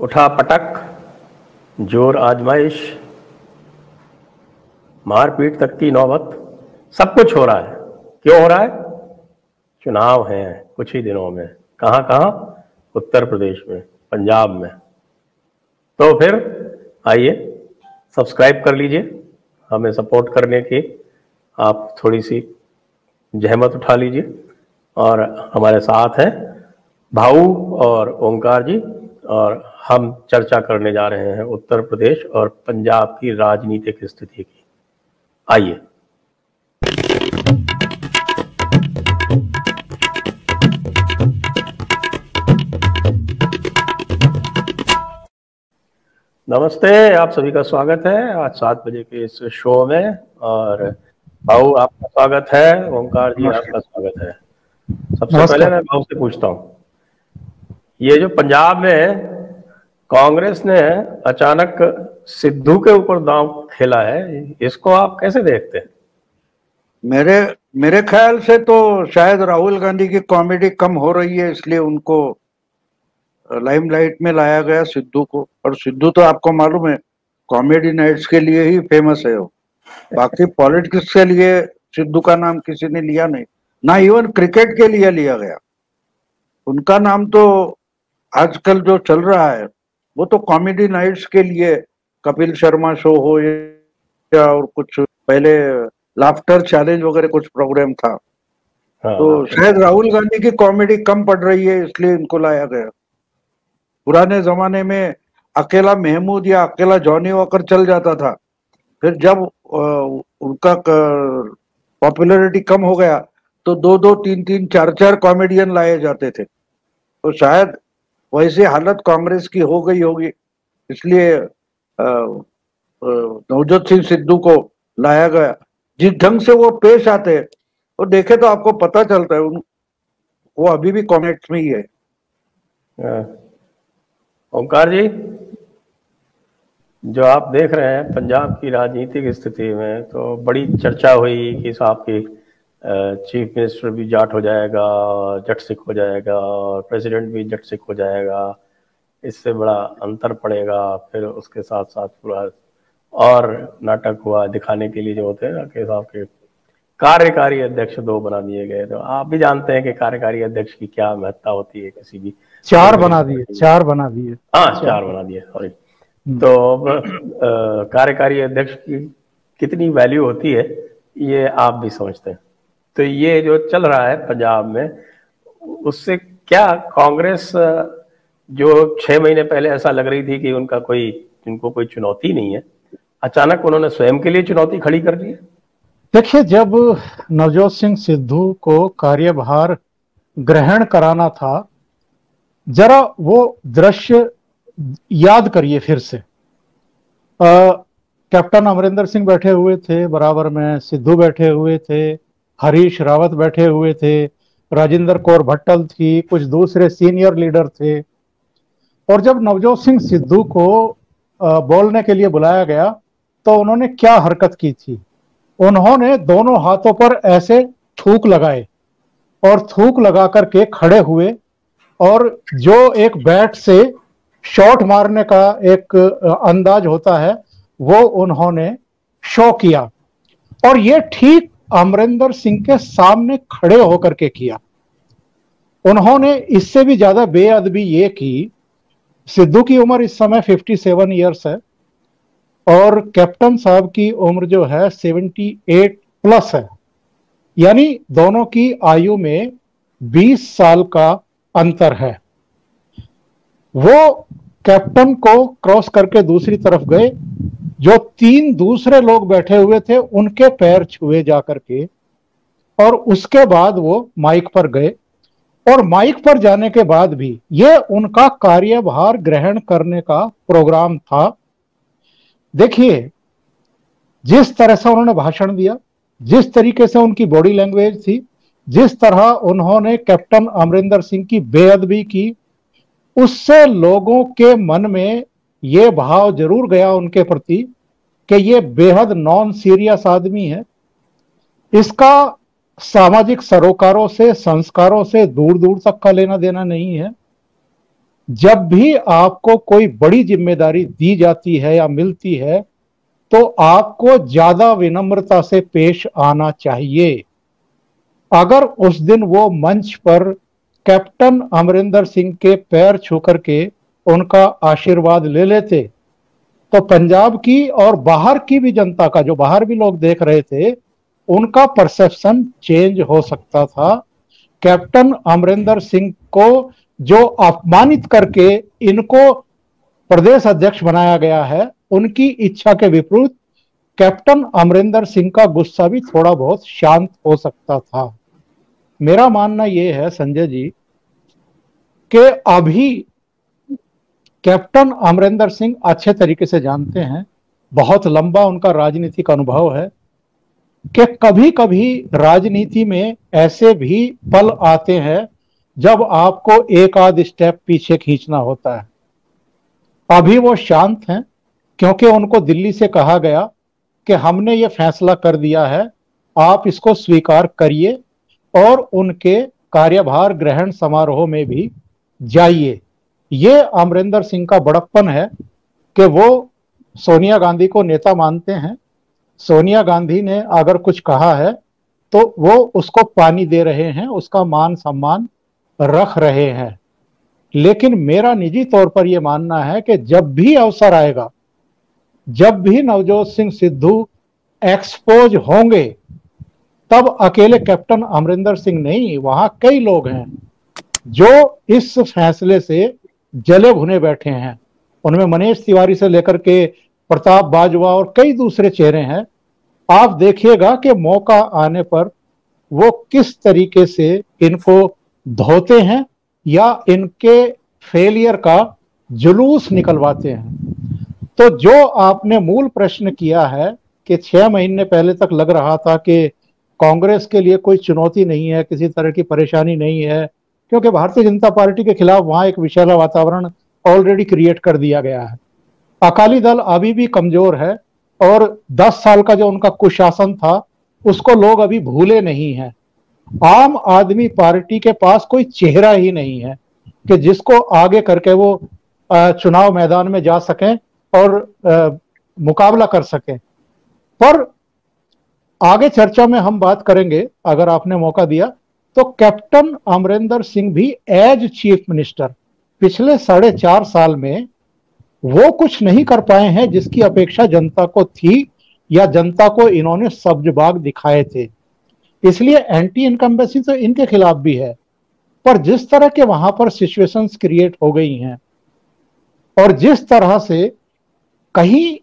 उठा पटक, जोर आजमाइश, मारपीट तक की नौबत, सब कुछ हो रहा है। क्यों हो रहा है? चुनाव हैं कुछ ही दिनों में। कहाँ कहाँ? उत्तर प्रदेश में, पंजाब में। तो फिर आइए सब्सक्राइब कर लीजिए, हमें सपोर्ट करने की आप थोड़ी सी जहमत उठा लीजिए। और हमारे साथ हैं भाऊ और ओंकार जी, और हम चर्चा करने जा रहे हैं उत्तर प्रदेश और पंजाब की राजनीतिक स्थिति की। आइए। नमस्ते, आप सभी का स्वागत है आज 7 बजे के इस शो में। और भाऊ आपका स्वागत है, ओंकार जी आपका स्वागत है। सबसे पहले मैं भाऊ से पूछता हूँ, ये जो पंजाब में कांग्रेस ने अचानक सिद्धू के ऊपर दांव खेला है, इसको आप कैसे देखते हैं? मेरे ख्याल से तो शायद राहुल गांधी की कॉमेडी कम हो रही है, इसलिए उनको लाइमलाइट में लाया गया सिद्धू को। और सिद्धू तो आपको मालूम है कॉमेडी नाइट्स के लिए ही फेमस है वो। बाकी पॉलिटिक्स के लिए सिद्धू का नाम किसी ने लिया नहीं, ना इवन क्रिकेट के लिए लिया गया। उनका नाम तो आजकल जो चल रहा है वो तो कॉमेडी नाइट्स के लिए, कपिल शर्मा शो हो या और कुछ पहले लाफ्टर चैलेंज वगैरह कुछ प्रोग्राम था। तो शायद राहुल गांधी की कॉमेडी कम पड़ रही है, इसलिए इनको लाया गया। पुराने जमाने में अकेला महमूद या अकेला जॉनी वॉकर चल जाता था, फिर जब उनका पॉपुलैरिटी कम हो गया तो 2-2, 3-3, 4-4 कॉमेडियन लाए जाते थे। तो शायद वैसी हालत कांग्रेस की हो गई होगी, इसलिए नवजोत सिंह सिद्धू को लाया गया। जिस ढंग से वो पेश आते हैं वो देखे तो आपको पता चलता है वो अभी भी कॉमेंट्स में ही है। ओंकार जी, जो आप देख रहे हैं पंजाब की राजनीतिक स्थिति में, तो बड़ी चर्चा हुई कि साहब की चीफ मिनिस्टर भी जाट हो जाएगा, जट सिख हो जाएगा, और प्रेसिडेंट भी जट सिख हो जाएगा, इससे बड़ा अंतर पड़ेगा। फिर उसके साथ साथ पूरा और नाटक हुआ दिखाने के लिए, जो होते हैं ना कि साहब के कार्यकारी अध्यक्ष 2 बना दिए गए। तो आप भी जानते हैं कि कार्यकारी अध्यक्ष की क्या महत्ता होती है किसी भी। 4 बना दिए। हाँ, 4 बना दिए, सॉरी। तो कार्यकारी अध्यक्ष की कितनी वैल्यू होती है ये आप भी समझते हैं। तो ये जो चल रहा है पंजाब में, उससे क्या कांग्रेस, जो 6 महीने पहले ऐसा लग रही थी कि उनको कोई चुनौती नहीं है, अचानक उन्होंने स्वयं के लिए चुनौती खड़ी कर दी है। देखिए, जब नवजोत सिंह सिद्धू को कार्यभार ग्रहण कराना था, जरा वो दृश्य याद करिए फिर से। कैप्टन अमरिंदर सिंह बैठे हुए थे बराबर में, सिद्धू बैठे हुए थे, हरीश रावत बैठे हुए थे, राजेंद्र कौर भट्टल थी, कुछ दूसरे सीनियर लीडर थे। और जब नवजोत सिंह सिद्धू को बोलने के लिए बुलाया गया तो उन्होंने क्या हरकत की थी? उन्होंने दोनों हाथों पर ऐसे थूक लगाए और थूक लगा करके खड़े हुए, और जो एक बैट से शॉट मारने का एक अंदाज होता है वो उन्होंने शो किया। और ये ठीक अमरिंदर सिंह के सामने खड़े होकर के किया। उन्होंने इससे भी ज्यादा बेअदबी ये की, सिद्धू की उम्र इस समय 57 ईयर्स है और कैप्टन साहब की उम्र जो है 78 प्लस है, यानी दोनों की आयु में 20 साल का अंतर है। वो कैप्टन को क्रॉस करके दूसरी तरफ गए, जो 3 दूसरे लोग बैठे हुए थे उनके पैर छुए जाकर के, और उसके बाद वो माइक पर गए। और माइक पर जाने के बाद भी ये उनका कार्यभार ग्रहण करने का प्रोग्राम था। देखिए, जिस तरह से उन्होंने भाषण दिया, जिस तरीके से उनकी बॉडी लैंग्वेज थी, जिस तरह उन्होंने कैप्टन अमरिंदर सिंह की बेअदबी की, उससे लोगों के मन में ये भाव जरूर गया उनके प्रति कि ये बेहद नॉन सीरियस आदमी है, इसका सामाजिक सरोकारों से, संस्कारों से दूर दूर तक का लेना देना नहीं है। जब भी आपको कोई बड़ी जिम्मेदारी दी जाती है या मिलती है तो आपको ज्यादा विनम्रता से पेश आना चाहिए। अगर उस दिन वो मंच पर कैप्टन अमरिंदर सिंह के पैर छू करके उनका आशीर्वाद ले लेते तो पंजाब की और बाहर की भी जनता का, जो बाहर भी लोग देख रहे थे, उनका परसेप्शन चेंज हो सकता था। कैप्टन अमरिंदर सिंह को जो अपमानित करके इनको प्रदेश अध्यक्ष बनाया गया है, उनकी इच्छा के विपरीत कैप्टन अमरिंदर सिंह का गुस्सा भी थोड़ा बहुत शांत हो सकता था। मेरा मानना यह है संजय जी कि अभी कैप्टन अमरिंदर सिंह अच्छे तरीके से जानते हैं, बहुत लंबा उनका राजनीतिक अनुभव है कि कभी कभी राजनीति में ऐसे भी पल आते हैं जब आपको एक आध स्टेप पीछे खींचना होता है। अभी वो शांत हैं क्योंकि उनको दिल्ली से कहा गया कि हमने ये फैसला कर दिया है, आप इसको स्वीकार करिए और उनके कार्यभार ग्रहण समारोह में भी जाइए। ये अमरिंदर सिंह का बड़प्पन है कि वो सोनिया गांधी को नेता मानते हैं। सोनिया गांधी ने अगर कुछ कहा है तो वो उसको पानी दे रहे हैं, उसका मान सम्मान रख रहे हैं। लेकिन मेरा निजी तौर पर यह मानना है कि जब भी अवसर आएगा, जब भी नवजोत सिंह सिद्धू एक्सपोज होंगे, तब अकेले कैप्टन अमरिंदर सिंह नहीं, वहां कई लोग हैं जो इस फैसले से जले भुने बैठे हैं। उनमें मनीष तिवारी से लेकर के प्रताप बाजवा और कई दूसरे चेहरे हैं। आप देखिएगा कि मौका आने पर वो किस तरीके से इनको धोते हैं या इनके फेलियर का जुलूस निकलवाते हैं। तो जो आपने मूल प्रश्न किया है कि 6 महीने पहले तक लग रहा था कि कांग्रेस के लिए कोई चुनौती नहीं है, किसी तरह की परेशानी नहीं है, क्योंकि भारतीय जनता पार्टी के खिलाफ वहां एक विषैला वातावरण ऑलरेडी क्रिएट कर दिया गया है। अकाली दल अभी भी कमजोर है और 10 साल का जो उनका कुशासन था उसको लोग अभी भूले नहीं हैं। आम आदमी पार्टी के पास कोई चेहरा ही नहीं है कि जिसको आगे करके वो चुनाव मैदान में जा सकें और मुकाबला कर सकें। पर आगे चर्चा में हम बात करेंगे, अगर आपने मौका दिया तो कैप्टन अमरिंदर सिंह भी एज चीफ मिनिस्टर पिछले 4.5 साल में वो कुछ नहीं कर पाए हैं जिसकी अपेक्षा जनता को थी या जनता को इन्होंने सब्ज बाग दिखाए थे। इसलिए एंटी इनकम्बेंसी तो इनके खिलाफ भी है, पर जिस तरह के वहां पर सिचुएशंस क्रिएट हो गई हैं और जिस तरह से कहीं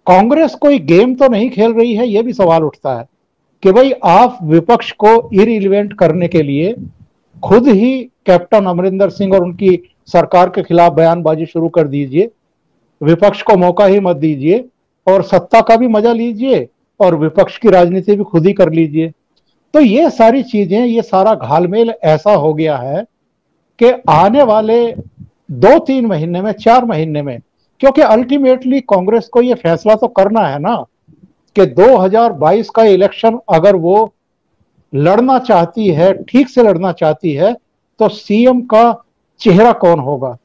कांग्रेस कोई गेम तो नहीं खेल रही है, यह भी सवाल उठता है कि भाई आप विपक्ष को इररिलेवेंट करने के लिए खुद ही कैप्टन अमरिंदर सिंह और उनकी सरकार के खिलाफ बयानबाजी शुरू कर दीजिए, विपक्ष को मौका ही मत दीजिए और सत्ता का भी मजा लीजिए और विपक्ष की राजनीति भी खुद ही कर लीजिए। तो ये सारी चीजें, ये सारा घालमेल ऐसा हो गया है कि आने वाले 2-3 महीने में, 4 महीने में, क्योंकि अल्टीमेटली कांग्रेस को ये फैसला तो करना है ना कि 2022 का इलेक्शन अगर वो लड़ना चाहती है, ठीक से लड़ना चाहती है, तो सीएम का चेहरा कौन होगा?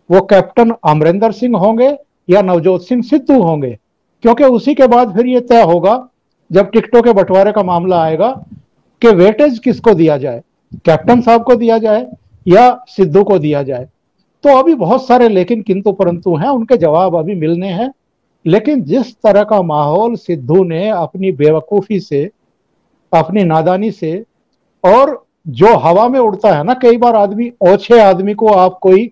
वो कैप्टन अमरिंदर सिंह होंगे या नवजोत सिंह सिद्धू होंगे? क्योंकि उसी के बाद फिर ये तय होगा जब टिकटों के बंटवारे का मामला आएगा कि वेटेज किसको दिया जाए, कैप्टन साहब को दिया जाए या सिद्धू को दिया जाए। तो अभी बहुत सारे लेकिन किंतु परंतु हैं, उनके जवाब अभी मिलने हैं। लेकिन जिस तरह का माहौल सिद्धू ने अपनी बेवकूफी से, अपनी नादानी से, और जो हवा में उड़ता है ना, कई बार आदमी, ओछे आदमी को आप कोई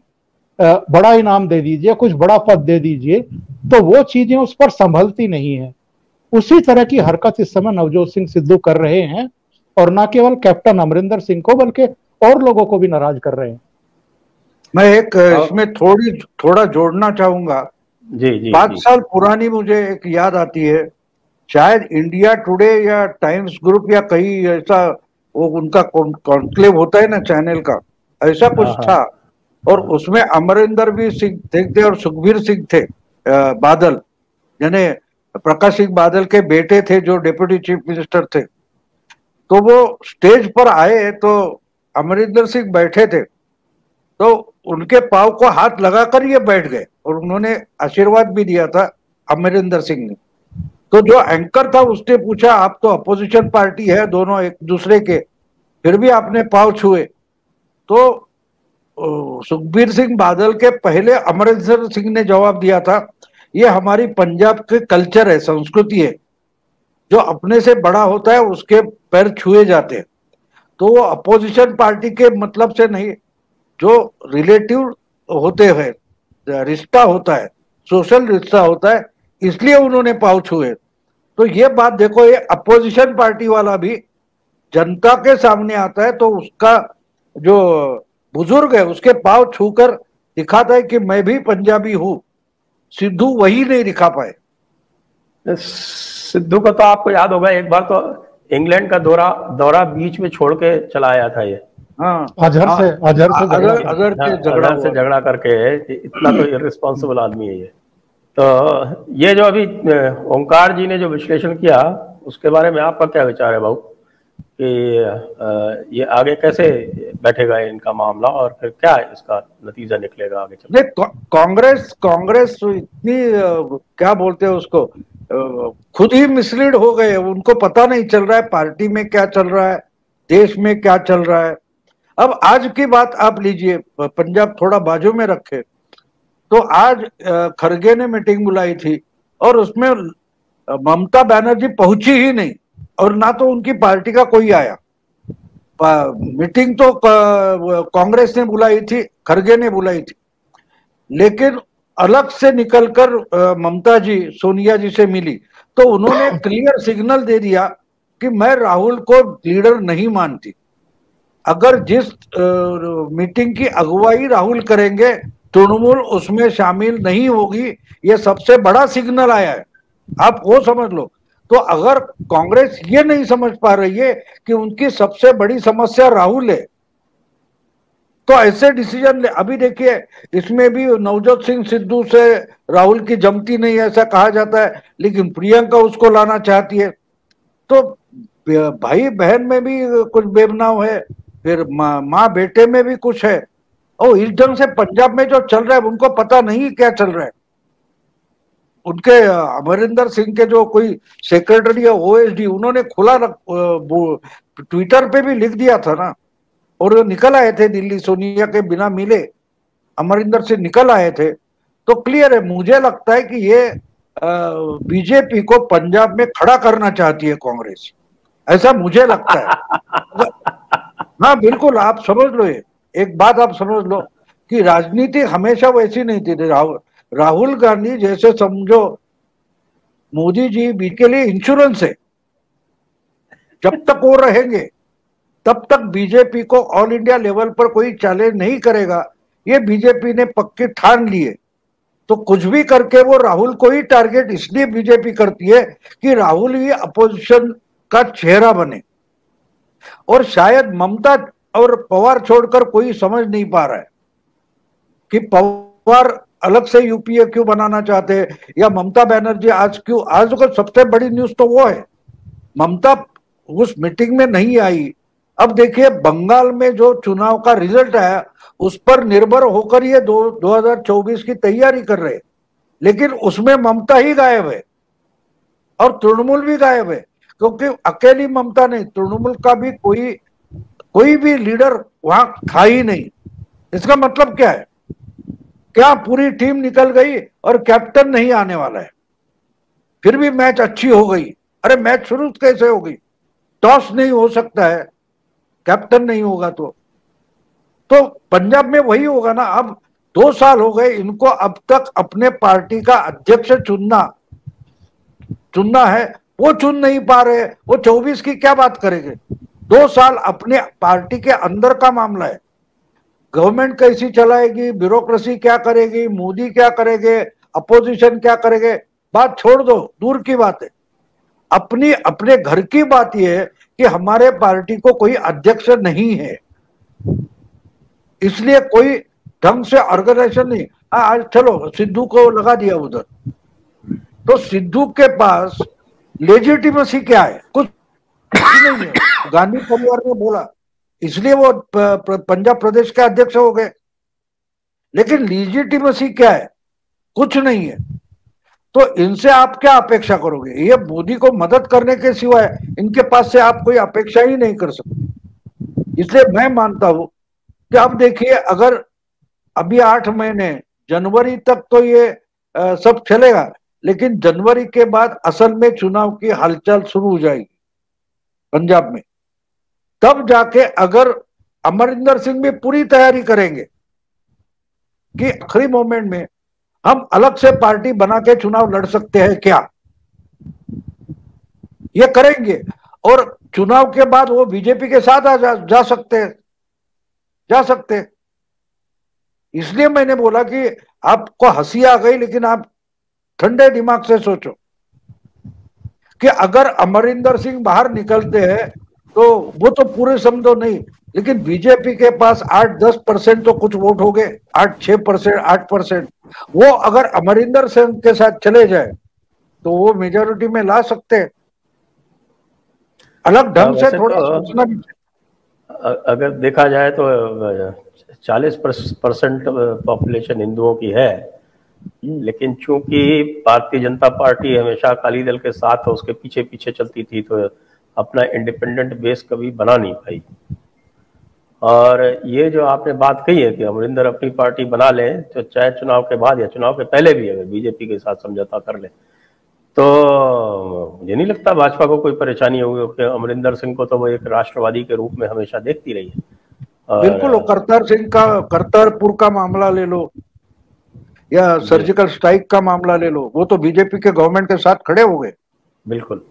बड़ा इनाम दे दीजिए, कुछ बड़ा पद दे दीजिए, तो वो चीजें उस पर संभलती नहीं है। उसी तरह की हरकत इस समय नवजोत सिंह सिद्धू कर रहे हैं और न केवल कैप्टन अमरिंदर सिंह को बल्कि और लोगों को भी नाराज कर रहे हैं। मैं एक इसमें थोड़ा जोड़ना चाहूंगा। जी 5 साल पुरानी मुझे एक याद आती है, शायद इंडिया टुडे या टाइम्स ग्रुप या कहीं ऐसा, वो उनका कॉन्क्लेव होता है ना चैनल का, ऐसा कुछ था, और उसमें अमरिंदर भी सिंह थे और सुखबीर सिंह थे बादल, यानी प्रकाश सिंह बादल के बेटे थे जो डिप्टी चीफ मिनिस्टर थे। तो वो स्टेज पर आए तो अमरिंदर सिंह बैठे थे, तो उनके पाँव को हाथ लगाकर ये बैठ गए और उन्होंने आशीर्वाद भी दिया था अमरिंदर सिंह ने। तो जो एंकर था उसने पूछा, आप तो अपोजिशन पार्टी है दोनों एक दूसरे के, फिर भी आपने पाँव छुए? तो सुखबीर सिंह बादल के पहले अमरिंदर सिंह ने जवाब दिया था, ये हमारी पंजाब के कल्चर है, संस्कृति है, जो अपने से बड़ा होता है उसके पैर छुए जाते हैं। तो वो अपोजिशन पार्टी के मतलब से नहीं, जो रिलेटिव होते हैं, रिश्ता होता है, सोशल रिश्ता होता है, इसलिए उन्होंने पाँव छुए। तो ये बात देखो, ये अपोजिशन पार्टी वाला भी जनता के सामने आता है तो उसका जो बुजुर्ग है उसके पाँव छूकर दिखाता है कि मैं भी पंजाबी हूं। सिद्धू वही नहीं दिखा पाए। सिद्धू का तो आपको याद होगा, एक बार तो इंग्लैंड का दौरा बीच में छोड़ के चला आया था ये। हाँ, अजहर से झगड़ा करके। इतना तो इररिस्पॉन्सिबल आदमी है ये। तो ये जो अभी ओंकार जी ने जो विश्लेषण किया उसके बारे में आपका क्या विचार है भाऊ, कि ये आगे कैसे बैठेगा इनका मामला और फिर क्या इसका नतीजा निकलेगा आगे चल? कांग्रेस इतनी क्या बोलते हैं उसको, खुद ही मिसलीड हो गए। उनको पता नहीं चल रहा है पार्टी में क्या चल रहा है, देश में क्या चल रहा है। अब आज की बात आप लीजिए, पंजाब थोड़ा बाजू में रखे, तो आज खड़गे ने मीटिंग बुलाई थी और उसमें ममता बनर्जी पहुंची ही नहीं और ना तो उनकी पार्टी का कोई आया। मीटिंग तो कांग्रेस ने बुलाई थी, खड़गे ने बुलाई थी, लेकिन अलग से निकलकर ममता जी सोनिया जी से मिली तो उन्होंने क्लियर सिग्नल दे दिया कि मैं राहुल को लीडर नहीं मानती। अगर जिस मीटिंग की अगुवाई राहुल करेंगे तृणमूल उसमें शामिल नहीं होगी, ये सबसे बड़ा सिग्नल आया है, आप वो समझ लो। तो अगर कांग्रेस ये नहीं समझ पा रही है कि उनकी सबसे बड़ी समस्या राहुल है, तो ऐसे डिसीजन ले। अभी देखिए, इसमें भी नवजोत सिंह सिद्धू से राहुल की जमती नहीं ऐसा कहा जाता है, लेकिन प्रियंका उसको लाना चाहती है। तो भाई बहन में भी कुछ बेबनाव है, फिर माँ बेटे में भी कुछ है। और इस ढंग से पंजाब में जो चल रहा है उनको पता नहीं क्या चल रहा है। उनके अमरिंदर सिंह के जो कोई सेक्रेटरी है ओएसडी, उन्होंने खुला ट्विटर पे भी लिख दिया था ना, और वो निकल आए थे दिल्ली, सोनिया के बिना मिले अमरिंदर से निकल आए थे। तो क्लियर है, मुझे लगता है कि ये बीजेपी को पंजाब में खड़ा करना चाहती है कांग्रेस, ऐसा मुझे लगता है। हाँ बिल्कुल, आप समझ लो, ये एक बात आप समझ लो कि राजनीति हमेशा वैसी नहीं थी। राहुल गांधी जैसे समझो मोदी जी भी के लिए इंश्योरेंस है, जब तक वो रहेंगे तब तक बीजेपी को ऑल इंडिया लेवल पर कोई चैलेंज नहीं करेगा, ये बीजेपी ने पक्की ठान लिए। तो कुछ भी करके वो राहुल को ही टारगेट इसलिए बीजेपी करती है कि राहुल ही अपोजिशन का चेहरा बने। और शायद ममता और पवार छोड़कर कोई समझ नहीं पा रहा है कि पवार अलग से यूपीए क्यों बनाना चाहते हैं, या ममता बनर्जी आज क्यों। आज तो सबसे बड़ी न्यूज तो वो है, ममता उस मीटिंग में नहीं आई। अब देखिए बंगाल में जो चुनाव का रिजल्ट आया उस पर निर्भर होकर ये 2024 की तैयारी कर रहे, लेकिन उसमें ममता ही गायब है और तृणमूल भी गायब है, क्योंकि अकेली ममता नहीं, तृणमूल का भी कोई भी लीडर वहां था ही नहीं। इसका मतलब क्या है, क्या पूरी टीम निकल गई और कैप्टन नहीं आने वाला है, फिर भी मैच अच्छी हो गई? अरे मैच शुरू कैसे हो गई? टॉस नहीं हो सकता है, कैप्टन नहीं होगा तो पंजाब में वही होगा ना। अब 2 साल हो गए इनको, अब तक अपने पार्टी का अध्यक्ष चुनना है, वो चुन नहीं पा रहे। वो 24 की क्या बात करेंगे? 2 साल अपने पार्टी के अंदर का मामला है, गवर्नमेंट कैसी चलाएगी, ब्यूरोक्रेसी क्या करेगी, मोदी क्या करेंगे, अपोजिशन क्या करेंगे, बात छोड़ दो, दूर की बात है। अपने घर की बात यह है कि हमारे पार्टी को कोई अध्यक्ष नहीं है, इसलिए कोई ढंग से ऑर्गेनाइजेशन नहीं। आज चलो सिद्धू को लगा दिया उधर, तो सिद्धू के पास लेजिटिमेसी क्या है? कुछ नहीं है। गांधी परिवार ने बोला, इसलिए वो पंजाब प्रदेश के अध्यक्ष हो गए। लेकिन लीजिटिमेसी क्या है? कुछ नहीं है। तो इनसे आप क्या अपेक्षा करोगे? ये मोदी को मदद करने के सिवाय इनके पास से आप कोई अपेक्षा ही नहीं कर सकते। इसलिए मैं मानता हूं कि अब देखिए, अगर अभी 8 महीने, जनवरी तक तो ये सब चलेगा, लेकिन जनवरी के बाद असल में चुनाव की हलचल शुरू हो जाएगी पंजाब में। तब जाके अगर अमरिंदर सिंह भी पूरी तैयारी करेंगे कि आखिरी मोमेंट में हम अलग से पार्टी बना के चुनाव लड़ सकते हैं क्या, ये करेंगे, और चुनाव के बाद वो बीजेपी के साथ जा सकते हैं, जा सकते हैं। इसलिए मैंने बोला कि आपको हंसी आ गई, लेकिन आप ठंडे दिमाग से सोचो कि अगर अमरिंदर सिंह बाहर निकलते हैं तो वो तो पूरे समझो नहीं, लेकिन बीजेपी के पास 8-10% तो कुछ वोट हो गए, 8-6%, 8%। वो अगर अमरिंदर सिंह के साथ चले जाए तो वो मेजोरिटी में ला सकते हैं। अलग ढंग से थोड़ा सोचना भी। अगर देखा जाए तो 40% पॉपुलेशन हिंदुओं की है, लेकिन चूंकि भारतीय जनता पार्टी हमेशा अकाली दल के साथ उसके पीछे पीछे चलती थी, तो अपना इंडिपेंडेंट बेस कभी बना नहीं पाई। और ये जो आपने बात कही है कि अमरिंदर अपनी पार्टी बना ले, तो चाहे चुनाव के बाद या चुनाव के पहले भी अगर बीजेपी के साथ समझौता कर ले, तो मुझे नहीं लगता भाजपा को कोई परेशानी होगी, क्योंकि अमरिंदर सिंह को तो वो एक राष्ट्रवादी के रूप में हमेशा देखती रही है। बिल्कुल। करतारपुर का मामला ले लो या सर्जिकल स्ट्राइक का मामला ले लो, वो तो बीजेपी के गवर्नमेंट के साथ खड़े हो गए। बिल्कुल।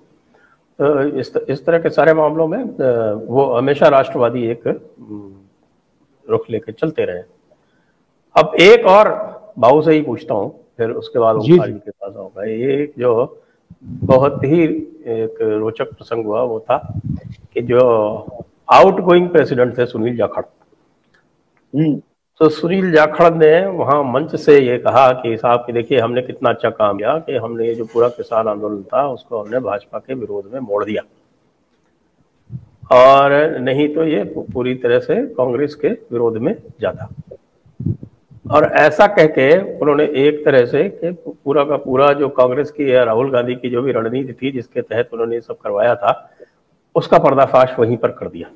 तो इस तरह के सारे मामलों में वो हमेशा राष्ट्रवादी एक रुख लेके चलते रहे। अब एक और बाबू से ही पूछता हूँ, फिर उसके बाद ओंकार जी के पास आऊंगा। एक जो बहुत ही एक रोचक प्रसंग हुआ वो था कि जो आउटगोइंग प्रेसिडेंट थे सुनील जाखड़, तो सुनील जाखड़ ने वहां मंच से ये कहा कि साहब कि देखिए हमने कितना अच्छा काम किया कि हमने ये जो पूरा किसान आंदोलन था उसको हमने भाजपा के विरोध में मोड़ दिया, और नहीं तो ये पूरी तरह से कांग्रेस के विरोध में जाता। और ऐसा कह के उन्होंने एक तरह से कि पूरा का पूरा जो कांग्रेस की या राहुल गांधी की जो भी रणनीति थी जिसके तहत उन्होंने सब करवाया था, उसका पर्दाफाश वहीं पर कर दिया।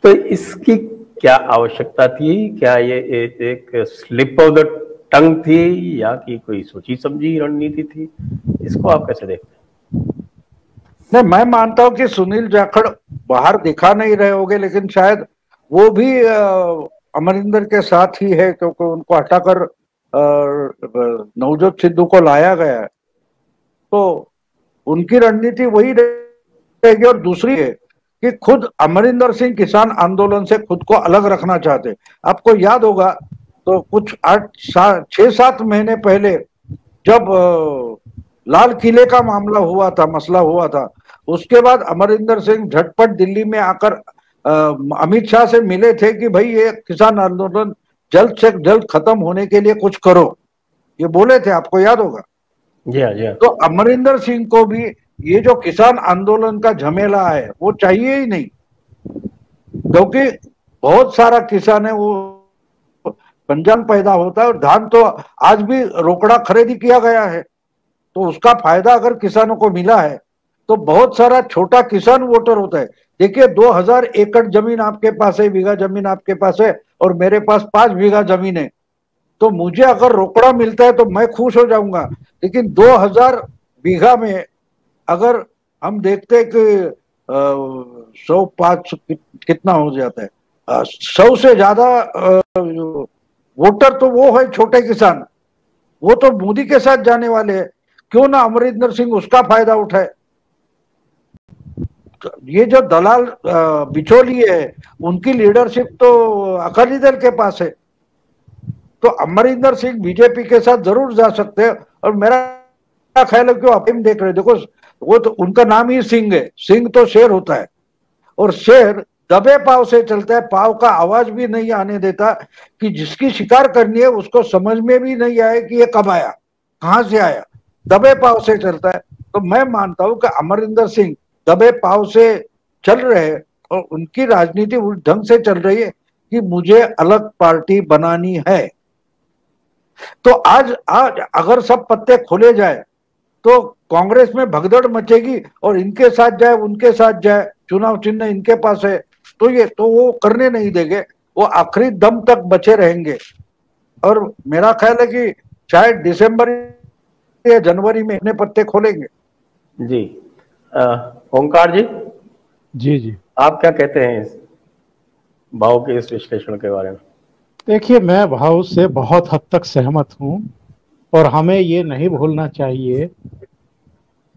तो इसकी क्या आवश्यकता थी? क्या ये एक स्लिप ऑफ द टंग थी या कि कोई सोची समझी रणनीति थी? इसको आप कैसे देखते हैं? नहीं, मैं मानता हूं कि सुनील जाखड़ बाहर दिखा नहीं रहे होंगे, लेकिन शायद वो भी अमरिंदर के साथ ही है, क्योंकि उनको हटाकर नवजोत सिद्धू को लाया गया है, तो उनकी रणनीति वही रहेगी। और दूसरी है कि खुद अमरिंदर सिंह किसान आंदोलन से खुद को अलग रखना चाहते। आपको याद होगा तो कुछ 6-7 महीने पहले जब लाल किले का मामला हुआ था, मसला हुआ था, उसके बाद अमरिंदर सिंह झटपट दिल्ली में आकर अमित शाह से मिले थे कि भाई ये किसान आंदोलन जल्द से जल्द खत्म होने के लिए कुछ करो, ये बोले थे, आपको याद होगा। जी हाँ। तो अमरिंदर सिंह को भी ये जो किसान आंदोलन का झमेला है वो चाहिए ही नहीं, क्योंकि बहुत सारा किसान है वो पंजाब पैदा होता है, और धान तो आज भी रोकड़ा खरीदी किया गया है, तो उसका फायदा अगर किसानों को मिला है तो बहुत सारा छोटा किसान वोटर होता है। देखिए 2000 एकड़ जमीन आपके पास है, बीघा जमीन आपके पास है, और मेरे पास 5 बीघा जमीन है, तो मुझे अगर रोकड़ा मिलता है तो मैं खुश हो जाऊंगा। लेकिन 2000 बीघा में अगर हम देखते हैं कि 105 कितना हो जाता है, 100 से ज्यादा वोटर तो वो है छोटे किसान, वो तो मोदी के साथ जाने वाले हैं, क्यों ना अमरिंदर सिंह उसका फायदा उठाए। ये जो दलाल बिचौलिए है उनकी लीडरशिप तो अकाली दल के पास है, तो अमरिंदर सिंह बीजेपी के साथ जरूर जा सकते हैं। और मेरा ख्याल है कि आप देख रहे, देखो वो तो उनका नाम ही सिंह है, सिंह तो शेर होता है, और शेर दबे पाव से चलता है, पाव का आवाज भी नहीं आने देता, कि जिसकी शिकार करनी है उसको समझ में भी नहीं आए कि ये कब आया, कहां से आया, दबे पाव से चलता है। तो मैं मानता हूं कि अमरिंदर सिंह दबे पाव से चल रहे हैं और उनकी राजनीति उस ढंग से चल रही है कि मुझे अलग पार्टी बनानी है। तो आज आज अगर सब पत्ते खोले जाए तो कांग्रेस में भगदड़ मचेगी, और इनके साथ जाए उनके साथ जाए, चुनाव चिन्ह इनके पास है, तो वो करने नहीं देंगे, वो आखिरी दम तक बचे रहेंगे। और मेरा ख्याल है कि शायद दिसंबर या जनवरी में अपने पत्ते खोलेंगे। जी ओंकार जी, जी जी, आप क्या कहते हैं इस भाव के इस विश्लेषण के बारे में? देखिए मैं भाव से बहुत हद तक सहमत हूं, और हमें ये नहीं भूलना चाहिए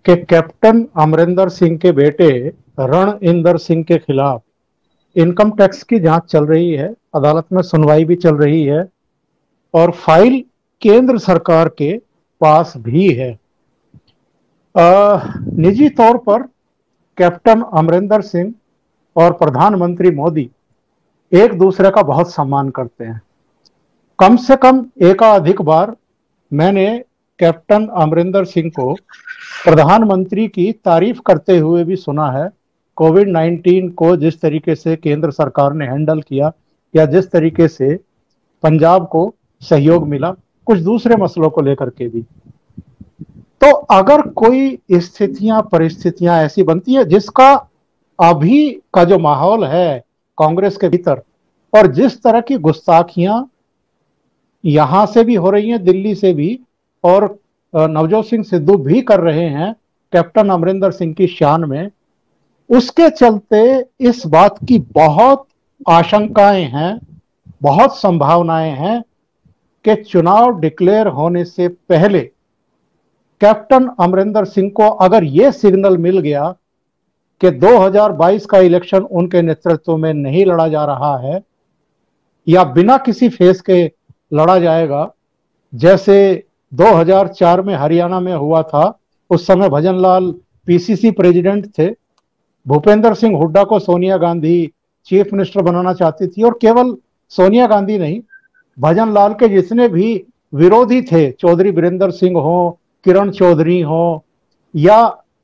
कि कैप्टन अमरिंदर सिंह के बेटे रणइंदर सिंह के खिलाफ इनकम टैक्स की जांच चल रही है, अदालत में सुनवाई भी चल रही है, और फाइल केंद्र सरकार के पास भी है। निजी तौर पर कैप्टन अमरिंदर सिंह और प्रधानमंत्री मोदी एक दूसरे का बहुत सम्मान करते हैं। कम से कम एकाधिक बार मैंने कैप्टन अमरिंदर सिंह को प्रधानमंत्री की तारीफ करते हुए भी सुना है। कोविड-19 को जिस तरीके से केंद्र सरकार ने हैंडल किया, या जिस तरीके से पंजाब को सहयोग मिला, कुछ दूसरे मसलों को लेकर के भी। तो अगर कोई स्थितियां परिस्थितियां ऐसी बनती है जिसका अभी का जो माहौल है कांग्रेस के भीतर, और जिस तरह की गुस्ताखियां यहां से भी हो रही हैं, दिल्ली से भी, और नवजोत सिंह सिद्धू भी कर रहे हैं कैप्टन अमरिंदर सिंह की शान में, उसके चलते इस बात की बहुत आशंकाएं हैं, बहुत संभावनाएं हैं कि चुनाव डिक्लेयर होने से पहले कैप्टन अमरिंदर सिंह को अगर यह सिग्नल मिल गया कि 2022 का इलेक्शन उनके नेतृत्व में नहीं लड़ा जा रहा है, या बिना किसी फेस के लड़ा जाएगा, जैसे 2004 में हरियाणा में हुआ था। उस समय भजनलाल पीसीसी प्रेसिडेंट थे, भूपेंद्र सिंह हुड्डा को सोनिया गांधी चीफ मिनिस्टर बनाना चाहती थी, और केवल सोनिया गांधी नहीं, भजनलाल के जितने भी विरोधी थे, चौधरी बीरेंद्र सिंह हो, किरण चौधरी हो, या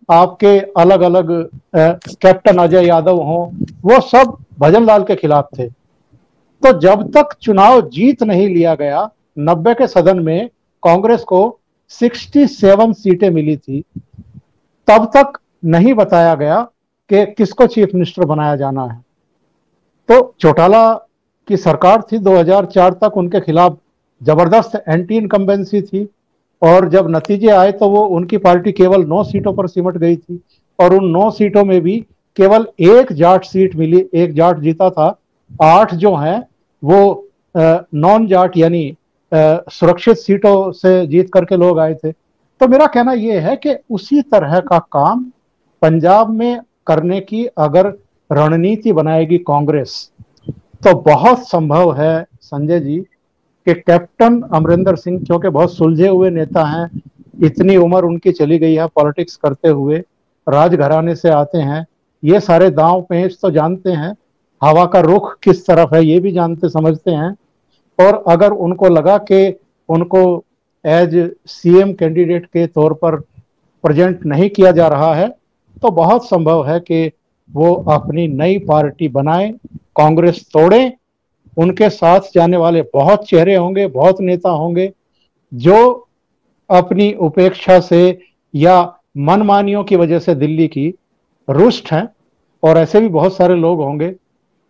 आपके अलग अलग कैप्टन अजय यादव हो, वो सब भजनलाल के खिलाफ थे। तो जब तक चुनाव जीत नहीं लिया गया, 90 के सदन में कांग्रेस को 67 सीटें मिली थी, तब तक नहीं बताया गया कि किसको चीफ मिनिस्टर बनाया जाना है। तो चौटाला की सरकार थी 2004 तक, उनके खिलाफ जबरदस्त एंटी इनकम्बेंसी थी, और जब नतीजे आए तो वो उनकी पार्टी केवल 9 सीटों पर सिमट गई थी, और उन 9 सीटों में भी केवल एक जाट सीट मिली, एक जाट जीता था। 8 जो हैं वो नॉन जाट यानी सुरक्षित सीटों से जीत करके लोग आए थे। तो मेरा कहना यह है कि उसी तरह का काम पंजाब में करने की अगर रणनीति बनाएगी कांग्रेस, तो बहुत संभव है संजय जी कि कैप्टन अमरिंदर सिंह, क्योंकि बहुत सुलझे हुए नेता हैं, इतनी उम्र उनकी चली गई है पॉलिटिक्स करते हुए, राजघराने से आते हैं, ये सारे दांव पेच तो जानते हैं, हवा का रुख किस तरफ है ये भी जानते समझते हैं। और अगर उनको लगा कि उनको एज सीएम कैंडिडेट के तौर पर प्रेजेंट नहीं किया जा रहा है, तो बहुत संभव है कि वो अपनी नई पार्टी बनाएं, कांग्रेस तोड़ें। उनके साथ जाने वाले बहुत चेहरे होंगे, बहुत नेता होंगे जो अपनी उपेक्षा से या मनमानियों की वजह से दिल्ली की रुष्ट हैं, और ऐसे भी बहुत सारे लोग होंगे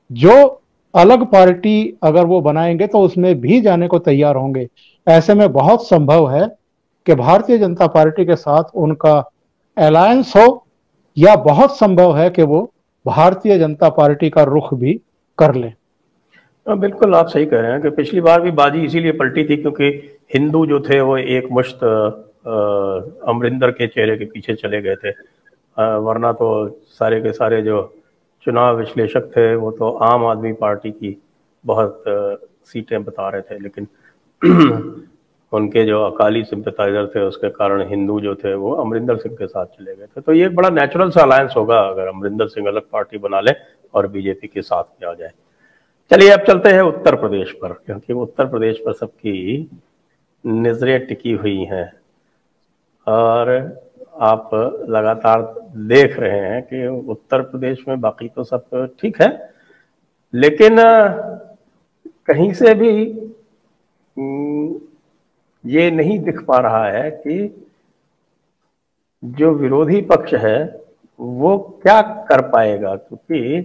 जो अलग पार्टी अगर वो बनाएंगे तो उसमें भी जाने को तैयार होंगे। ऐसे में बहुत संभव है कि भारतीय जनता पार्टी के साथ उनका अलायंस हो, या बहुत संभव है कि वो भारतीय जनता पार्टी का रुख भी कर लें। बिल्कुल आप सही कह रहे हैं कि पिछली बार भी बाजी इसीलिए पलटी थी क्योंकि हिंदू जो थे वो एक मुश्त अमरिंदर के चेहरे के पीछे चले गए थे, वरना तो सारे के सारे जो चुनाव विश्लेषक थे वो तो आम आदमी पार्टी की बहुत सीटें बता रहे थे, लेकिन उनके जो अकाली सिंपैथाइजर थे उसके कारण हिंदू जो थे वो अमरिंदर सिंह के साथ चले गए थे। तो ये एक बड़ा नेचुरल सा अलायंस होगा अगर अमरिंदर सिंह अलग पार्टी बना ले और बीजेपी के साथ में आ जाए। चलिए अब चलते हैं उत्तर प्रदेश पर, क्योंकि उत्तर प्रदेश पर सबकी नजरें टिकी हुई हैं और आप लगातार देख रहे हैं कि उत्तर प्रदेश में बाकी तो सब ठीक है, लेकिन कहीं से भी ये नहीं दिख पा रहा है कि जो विरोधी पक्ष है वो क्या कर पाएगा, क्योंकि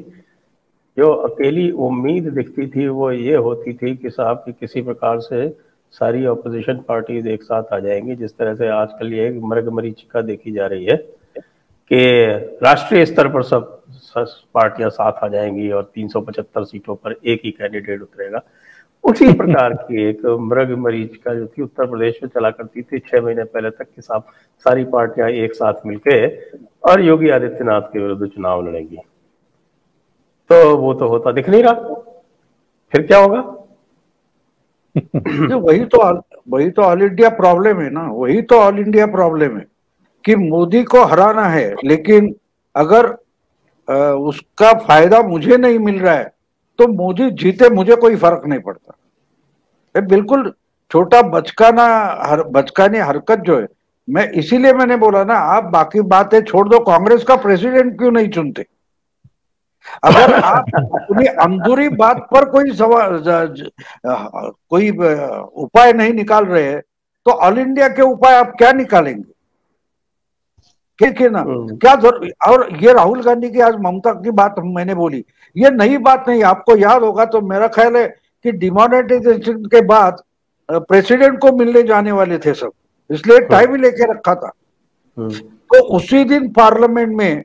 जो अकेली उम्मीद दिखती थी वो ये होती थी कि साहब की किसी प्रकार से सारी ऑपोजिशन पार्टीज एक साथ आ जाएंगी, जिस तरह से आजकल ये मृगमरीचिका देखी जा रही है कि राष्ट्रीय स्तर पर सब पार्टियां साथ आ जाएंगी और 375 सीटों पर एक ही कैंडिडेट उतरेगा। उसी प्रकार की एक मृगमरीचिका जो थी उत्तर प्रदेश में चला करती थी 6 महीने पहले तक कि साहब सारी पार्टियां एक साथ मिलके और योगी आदित्यनाथ के विरुद्ध चुनाव लड़ेंगी। तो वो तो होता दिख नहीं रहा, फिर क्या होगा? वही तो ऑल इंडिया प्रॉब्लम है ना, वही तो ऑल इंडिया प्रॉब्लम है कि मोदी को हराना है, लेकिन अगर उसका फायदा मुझे नहीं मिल रहा है तो मोदी जीते मुझे कोई फर्क नहीं पड़ता। ये बिल्कुल छोटा बचकानी हरकत जो है, मैं इसीलिए मैंने बोला ना, आप बाकी बातें छोड़ दो, कांग्रेस का प्रेसिडेंट क्यों नहीं चुनते? अगर आप अपनी अंदरूनी बात पर कोई उपाय नहीं निकाल रहे हैं तो ऑल इंडिया के उपाय आप क्या निकालेंगे? ना क्या और ये राहुल गांधी की आज ममता की बात मैंने बोली, ये नई बात नहीं। आपको याद होगा तो मेरा ख्याल है कि डिमोनेटाइजेशन के बाद प्रेसिडेंट को मिलने जाने वाले थे सब, इसलिए टाइम ही लेके रखा था। तो उसी दिन पार्लियामेंट में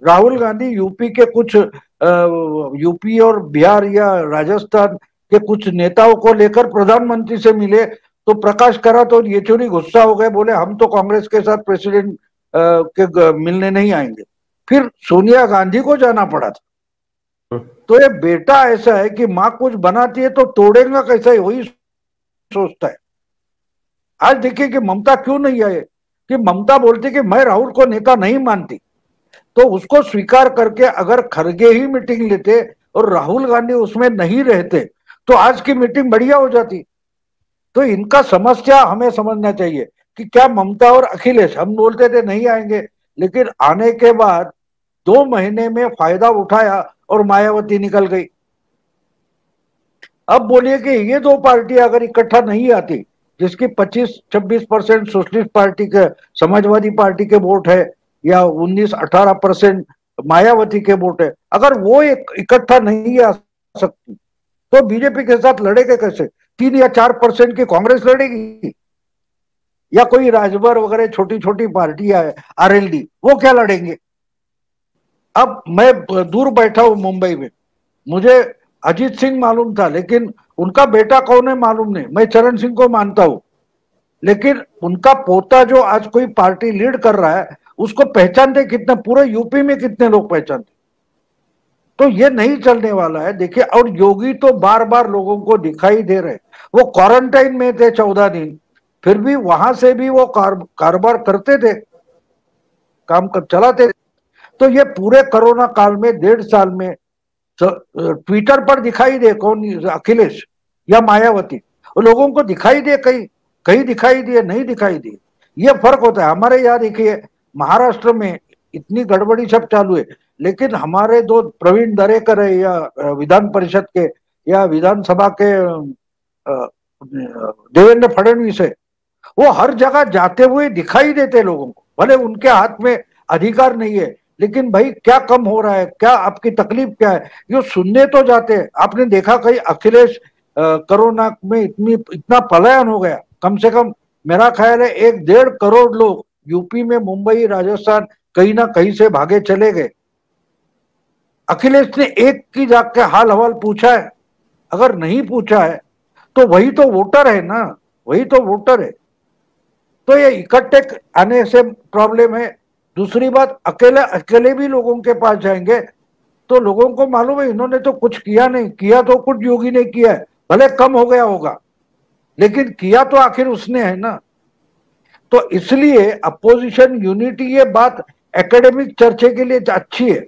राहुल गांधी यूपी के कुछ यूपी और बिहार या राजस्थान के कुछ नेताओं को लेकर प्रधानमंत्री से मिले, तो प्रकाश करात और येचुरी गुस्सा हो गए, बोले हम तो कांग्रेस के साथ प्रेसिडेंट के मिलने नहीं आएंगे। फिर सोनिया गांधी को जाना पड़ा था। तो ये बेटा ऐसा है कि माँ कुछ बनाती है तो तोड़ेगा कैसा है, वही सोचता है। आज देखिए कि ममता क्यों नहीं आए, कि ममता बोलती कि मैं राहुल को नेता नहीं मानती, तो उसको स्वीकार करके अगर खरगे ही मीटिंग लेते और राहुल गांधी उसमें नहीं रहते तो आज की मीटिंग बढ़िया हो जाती। तो इनका समस्या हमें समझना चाहिए कि क्या ममता और अखिलेश, हम बोलते थे नहीं आएंगे, लेकिन आने के बाद 2 महीने में फायदा उठाया और मायावती निकल गई। अब बोलिए कि ये 2 पार्टी अगर इकट्ठा नहीं आती, जिसकी 25-26% सोशलिस्ट पार्टी के, समाजवादी पार्टी के वोट है, या 19-18% मायावती के वोट है, अगर वो इकट्ठा नहीं आ सकती तो बीजेपी के साथ लड़ेगा कैसे? 3 या 4% की कांग्रेस लड़ेगी, या कोई राजभर वगैरह छोटी छोटी पार्टियां है, आरएलडी, वो क्या लड़ेंगे? अब मैं दूर बैठा हूं मुंबई में, मुझे अजीत सिंह मालूम था, लेकिन उनका बेटा कौन है मालूम नहीं। मैं चरण सिंह को मानता हूं, लेकिन उनका पोता जो आज कोई पार्टी लीड कर रहा है उसको पहचानते कितने, पूरे यूपी में कितने लोग पहचानते? तो ये नहीं चलने वाला है। देखिए, और योगी तो बार बार लोगों को दिखाई दे रहे, वो क्वारंटाइन में थे 14 दिन, फिर भी वहां से भी वो कारोबार करते थे, काम कर चलाते थे। तो ये पूरे कोरोना काल में 1.5 साल में ट्विटर पर दिखाई दे कौन, अखिलेश या मायावती, लोगों को दिखाई दे, कहीं कहीं दिखाई दिए, नहीं दिखाई दिए, ये फर्क होता है। हमारे यहाँ देखिए महाराष्ट्र में इतनी गड़बड़ी सब चालू है, लेकिन हमारे 2 प्रवीण दरेकर है, या विधान परिषद के या विधानसभा के देवेंद्र फडणवीस है, वो हर जगह जाते हुए दिखाई देते लोगों को। भले उनके हाथ में अधिकार नहीं है, लेकिन भाई क्या कम हो रहा है, क्या आपकी तकलीफ क्या है, ये सुनने तो जाते हैं। आपने देखा कहीं अखिलेश कोरोना में इतना पलायन हो गया, कम से कम मेरा ख्याल है 1-1.5 करोड़ लोग यूपी में, मुंबई, राजस्थान, कहीं ना कहीं से भागे चले गए। अखिलेश ने एक की जाके हाल हवाल पूछा है? अगर नहीं पूछा है तो वही तो वोटर है ना, वही तो वोटर है। तो ये इकट्ठे आने से प्रॉब्लम है। दूसरी बात, अकेले भी लोगों के पास जाएंगे तो लोगों को मालूम है इन्होंने तो कुछ किया नहीं, किया तो कुछ योगी ने किया है, भले कम हो गया होगा, लेकिन किया तो आखिर उसने है ना। तो इसलिए अपोजिशन यूनिटी, ये बात एकेडमिक चर्चा के लिए अच्छी है,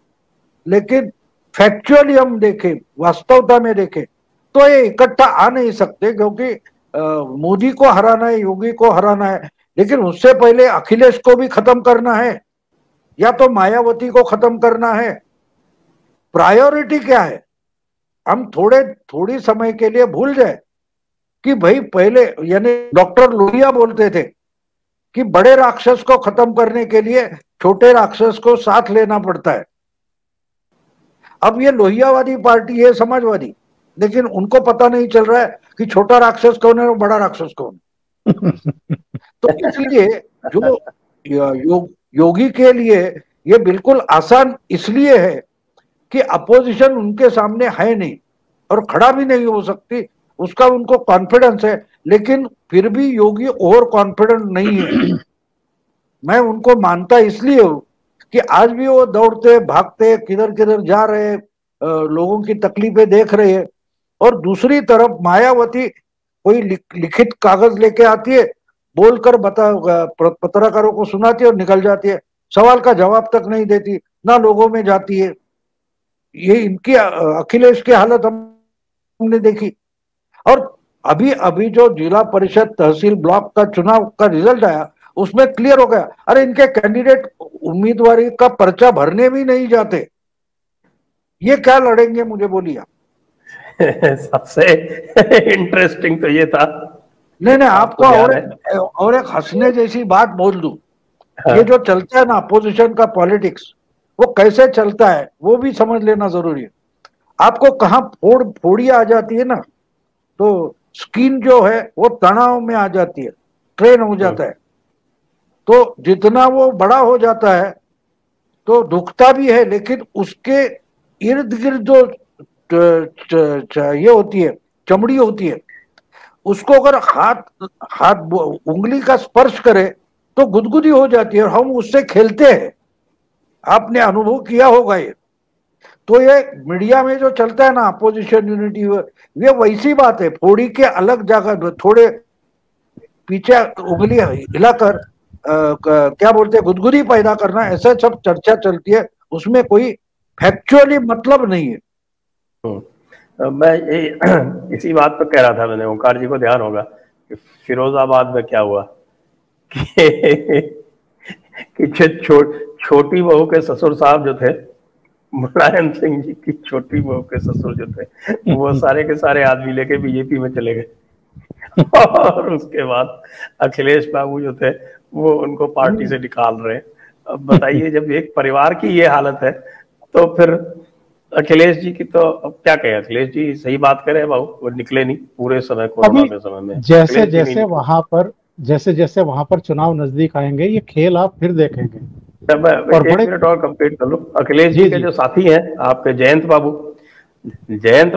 लेकिन फैक्चुअली हम देखें, वास्तवता में देखें, तो ये इकट्ठा आ नहीं सकते, क्योंकि मोदी को हराना है, योगी को हराना है, लेकिन उससे पहले अखिलेश को भी खत्म करना है, या तो मायावती को खत्म करना है। प्रायोरिटी क्या है? हम थोड़ी समय के लिए भूल जाए कि भाई पहले, यानी डॉक्टर लोहिया बोलते थे कि बड़े राक्षस को खत्म करने के लिए छोटे राक्षस को साथ लेना पड़ता है। अब ये लोहियावादी पार्टी है, समाजवादी, लेकिन उनको पता नहीं चल रहा है कि छोटा राक्षस कौन है और बड़ा राक्षस कौन है। तो इसलिए जो योगी के लिए ये बिल्कुल आसान इसलिए है कि अपोजिशन उनके सामने है नहीं और खड़ा भी नहीं हो सकती, उसका उनको कॉन्फिडेंस है, लेकिन फिर भी योगी ओवर कॉन्फिडेंट नहीं है। मैं उनको मानता इसलिए हूं कि आज भी वो दौड़ते भागते किधर किधर जा रहे, लोगों की तकलीफें देख रहे हैं, और दूसरी तरफ मायावती कोई लिखित कागज लेके आती है, बोलकर पत्रकारों को सुनाती है और निकल जाती है, सवाल का जवाब तक नहीं देती, ना लोगों में जाती है। ये इनकी अखिलेश की हालत हमने देखी। और अभी अभी जो जिला परिषद तहसील ब्लॉक का चुनाव का रिजल्ट आया उसमें क्लियर हो गया, अरे इनके कैंडिडेट उम्मीदवारी का पर्चा भरने भी नहीं जाते, ये क्या लड़ेंगे मुझे बोलिए। सबसे इंटरेस्टिंग तो ये था, नहीं आपको और एक हंसने जैसी बात बोल दूं। हाँ। ये जो चलता है ना अपोजिशन का पॉलिटिक्स, वो कैसे चलता है वो भी समझ लेना जरूरी है। आपको कहाँ फोड़ी आ जाती है ना, तो स्किन जो है वो तनाव में आ जाती है, ट्रेन हो जाता है, तो जितना वो बड़ा हो जाता है तो दुखता भी है, लेकिन उसके इर्द गिर्द जो ये होती है, चमड़ी होती है, उसको अगर हाथ उंगली का स्पर्श करे तो गुदगुदी हो जाती है, और हम उससे खेलते हैं। आपने अनुभव किया होगा ये। तो ये मीडिया में जो चलता है ना अपोजिशन यूनिटी, ये वैसी बात है, फोड़ी के अलग जगह थोड़े पीछे उंगली हिलाकर क्या बोलते हैं, गुदगुदी पैदा करना, ऐसा सब चर्चा चलती है, उसमें कोई फैक्चुअली मतलब नहीं है। मैं इसी बात पर कह रहा था, मैंने ओंकार जी को ध्यान होगा कि फिरोजाबाद में क्या हुआ कि छोटी बहू के ससुर साहब जो थे, मुलायम सिंह जी की छोटी बहू के ससुर जो थे, वो सारे के सारे आदमी लेके बीजेपी में चले गए और उसके बाद अखिलेश बाबू जो थे वो उनको पार्टी से निकाल रहे हैं। अब बताइए, जब एक परिवार की ये हालत है तो फिर अखिलेश जी की तो अब क्या कहें। अखिलेश जी सही बात कर रहे हैं बाबू, वो निकले नहीं पूरे समय, कोरोना के समय में। जैसे जैसे वहां पर चुनाव नजदीक आएंगे ये खेल आप फिर देखेंगे। और एक मिनट और कंप्लीट कर लो। अखिलेश जी के जो साथी हैं आपके जयंत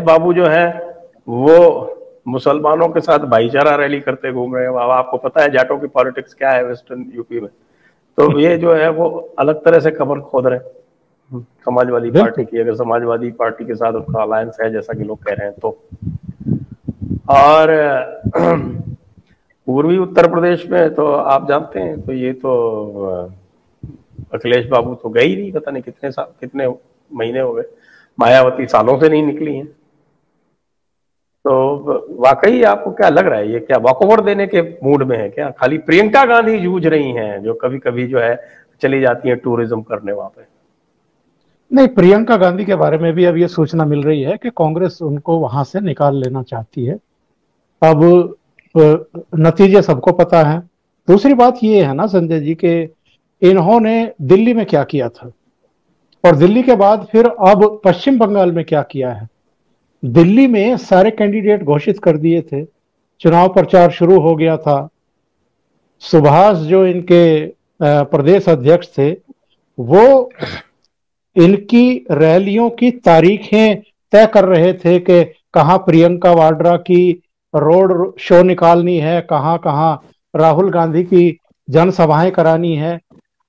बाबू जो है वो मुसलमानों के साथ भाईचारा रैली करते घूम रहे हैं। आपको पता है जाटों की पॉलिटिक्स क्या है वेस्टर्न यूपी में, तो ये जो है वो अलग तरह से कमर खोद रहे हैं समाजवादी पार्टी की, अगर समाजवादी पार्टी के साथ उनका अलायंस है जैसा कि लोग कह रहे हैं तो। और पूर्वी उत्तर प्रदेश में तो आप जानते हैं, तो ये तो अखिलेश बाबू तो गए ही नहीं, पता नहीं कितने महीने हो गए, मायावती सालों से नहीं निकली हैं। तो वाकई आपको क्या लग रहा है, ये क्या वॉकओवर देने के मूड में है क्या? खाली प्रियंका गांधी जूझ रही हैं जो कभी कभी जो है चली जाती हैं टूरिज्म करने वहां पे? नहीं, प्रियंका गांधी के बारे में भी अब ये सूचना मिल रही है कि कांग्रेस उनको वहां से निकाल लेना चाहती है। अब नतीजे सबको पता है। दूसरी बात ये है ना संजय जी के इन्होंने दिल्ली में क्या किया था और दिल्ली के बाद फिर अब पश्चिम बंगाल में क्या किया है। दिल्ली में सारे कैंडिडेट घोषित कर दिए थे, चुनाव प्रचार शुरू हो गया था। सुभाष जो इनके प्रदेश अध्यक्ष थे वो इनकी रैलियों की तारीखें तय कर रहे थे कि कहाँ प्रियंका वाड्रा की रोड शो निकालनी है, कहाँ कहाँ राहुल गांधी की जनसभाएं करानी है।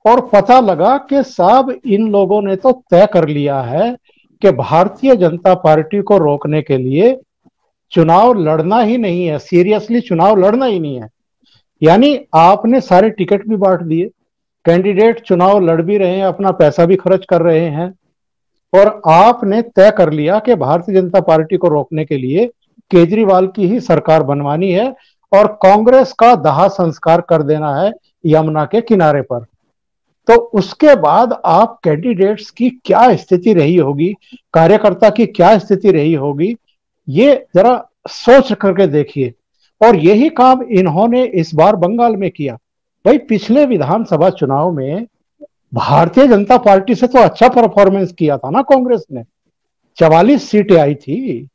और पता लगा कि साहब इन लोगों ने तो तय कर लिया है कि भारतीय जनता पार्टी को रोकने के लिए चुनाव लड़ना ही नहीं है, सीरियसली चुनाव लड़ना ही नहीं है। यानी आपने सारे टिकट भी बांट दिए, कैंडिडेट चुनाव लड़ भी रहे हैं, अपना पैसा भी खर्च कर रहे हैं, और आपने तय कर लिया कि भारतीय जनता पार्टी को रोकने के लिए केजरीवाल की ही सरकार बनवानी है और कांग्रेस का दाह संस्कार कर देना है यमुना के किनारे पर। तो उसके बाद आप कैंडिडेट्स की क्या स्थिति रही होगी, कार्यकर्ता की क्या स्थिति रही होगी, ये जरा सोच करके देखिए। और यही काम इन्होंने इस बार बंगाल में किया। भाई पिछले विधानसभा चुनाव में भारतीय जनता पार्टी से तो अच्छा परफॉर्मेंस किया था ना कांग्रेस ने, 44 सीटें आई थी,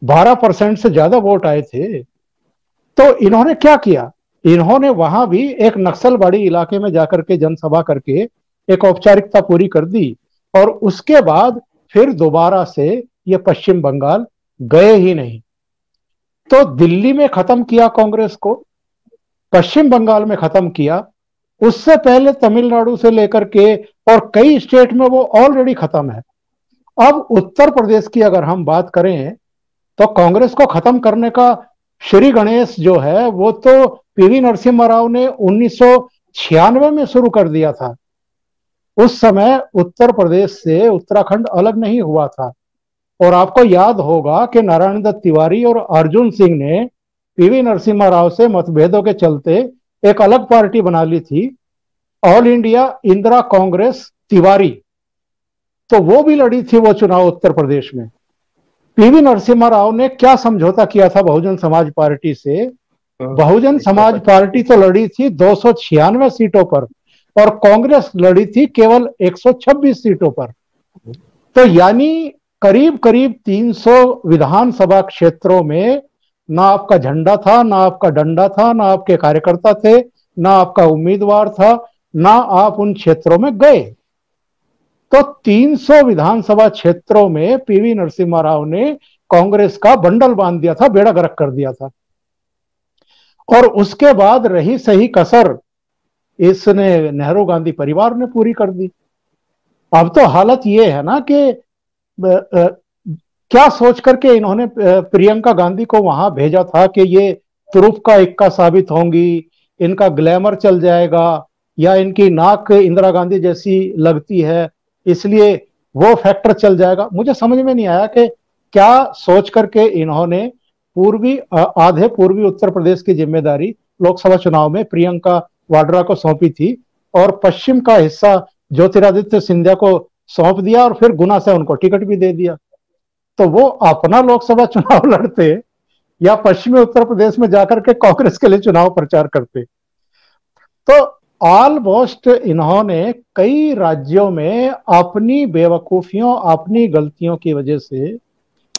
12% से ज्यादा वोट आए थे। तो इन्होंने क्या किया, इन्होंने वहां भी एक नक्सलवाड़ी इलाके में जाकर के जनसभा करके एक औपचारिकता पूरी कर दी, और उसके बाद फिर दोबारा से ये पश्चिम बंगाल गए ही नहीं। तो दिल्ली में खत्म किया कांग्रेस को, पश्चिम बंगाल में खत्म किया, उससे पहले तमिलनाडु से लेकर के और कई स्टेट में वो ऑलरेडी खत्म है। अब उत्तर प्रदेश की अगर हम बात करें तो कांग्रेस को खत्म करने का श्री गणेश जो है वो तो पीवी नरसिम्हा राव ने 1996 में शुरू कर दिया था। उस समय उत्तर प्रदेश से उत्तराखंड अलग नहीं हुआ था, और आपको याद होगा कि नारायण दत्त तिवारी और अर्जुन सिंह ने पीवी नरसिम्हा राव से मतभेदों के चलते एक अलग पार्टी बना ली थी, ऑल इंडिया इंदिरा कांग्रेस तिवारी। तो वो भी लड़ी थी वो चुनाव उत्तर प्रदेश में। पीवी नरसिम्हा राव ने क्या समझौता किया था बहुजन समाज पार्टी से, बहुजन समाज पार्टी तो लड़ी थी 296 सीटों पर और कांग्रेस लड़ी थी केवल 126 सीटों पर। तो यानी करीब करीब 300 विधानसभा क्षेत्रों में ना आपका झंडा था, ना आपका डंडा था, ना आपके कार्यकर्ता थे, ना आपका उम्मीदवार था, ना आप उन क्षेत्रों में गए। तो 300 विधानसभा क्षेत्रों में पीवी नरसिम्हा राव ने कांग्रेस का बंडल बांध दिया था, बेड़ा गर्क कर दिया था। और उसके बाद रही सही कसर इसने नेहरू गांधी परिवार ने पूरी कर दी। अब तो हालत ये है ना कि क्या सोच करके इन्होंने प्रियंका गांधी को वहां भेजा था कि ये तुरुफ का इक्का साबित होंगी, इनका ग्लैमर चल जाएगा, या इनकी नाक इंदिरा गांधी जैसी लगती है इसलिए वो फैक्टर चल जाएगा। मुझे समझ में नहीं आया कि क्या सोच करके इन्होंने आधे पूर्वी उत्तर प्रदेश की जिम्मेदारी लोकसभा चुनाव में प्रियंका वाड्रा को सौंपी थी और पश्चिम का हिस्सा ज्योतिरादित्य सिंधिया को सौंप दिया और फिर गुना से उनको टिकट भी दे दिया। तो वो अपना लोकसभा चुनाव लड़ते या पश्चिमी उत्तर प्रदेश में जाकर के कांग्रेस के लिए चुनाव प्रचार करते। तो ऑलमोस्ट इन्होंने कई राज्यों में अपनी बेवकूफियों, अपनी गलतियों की वजह से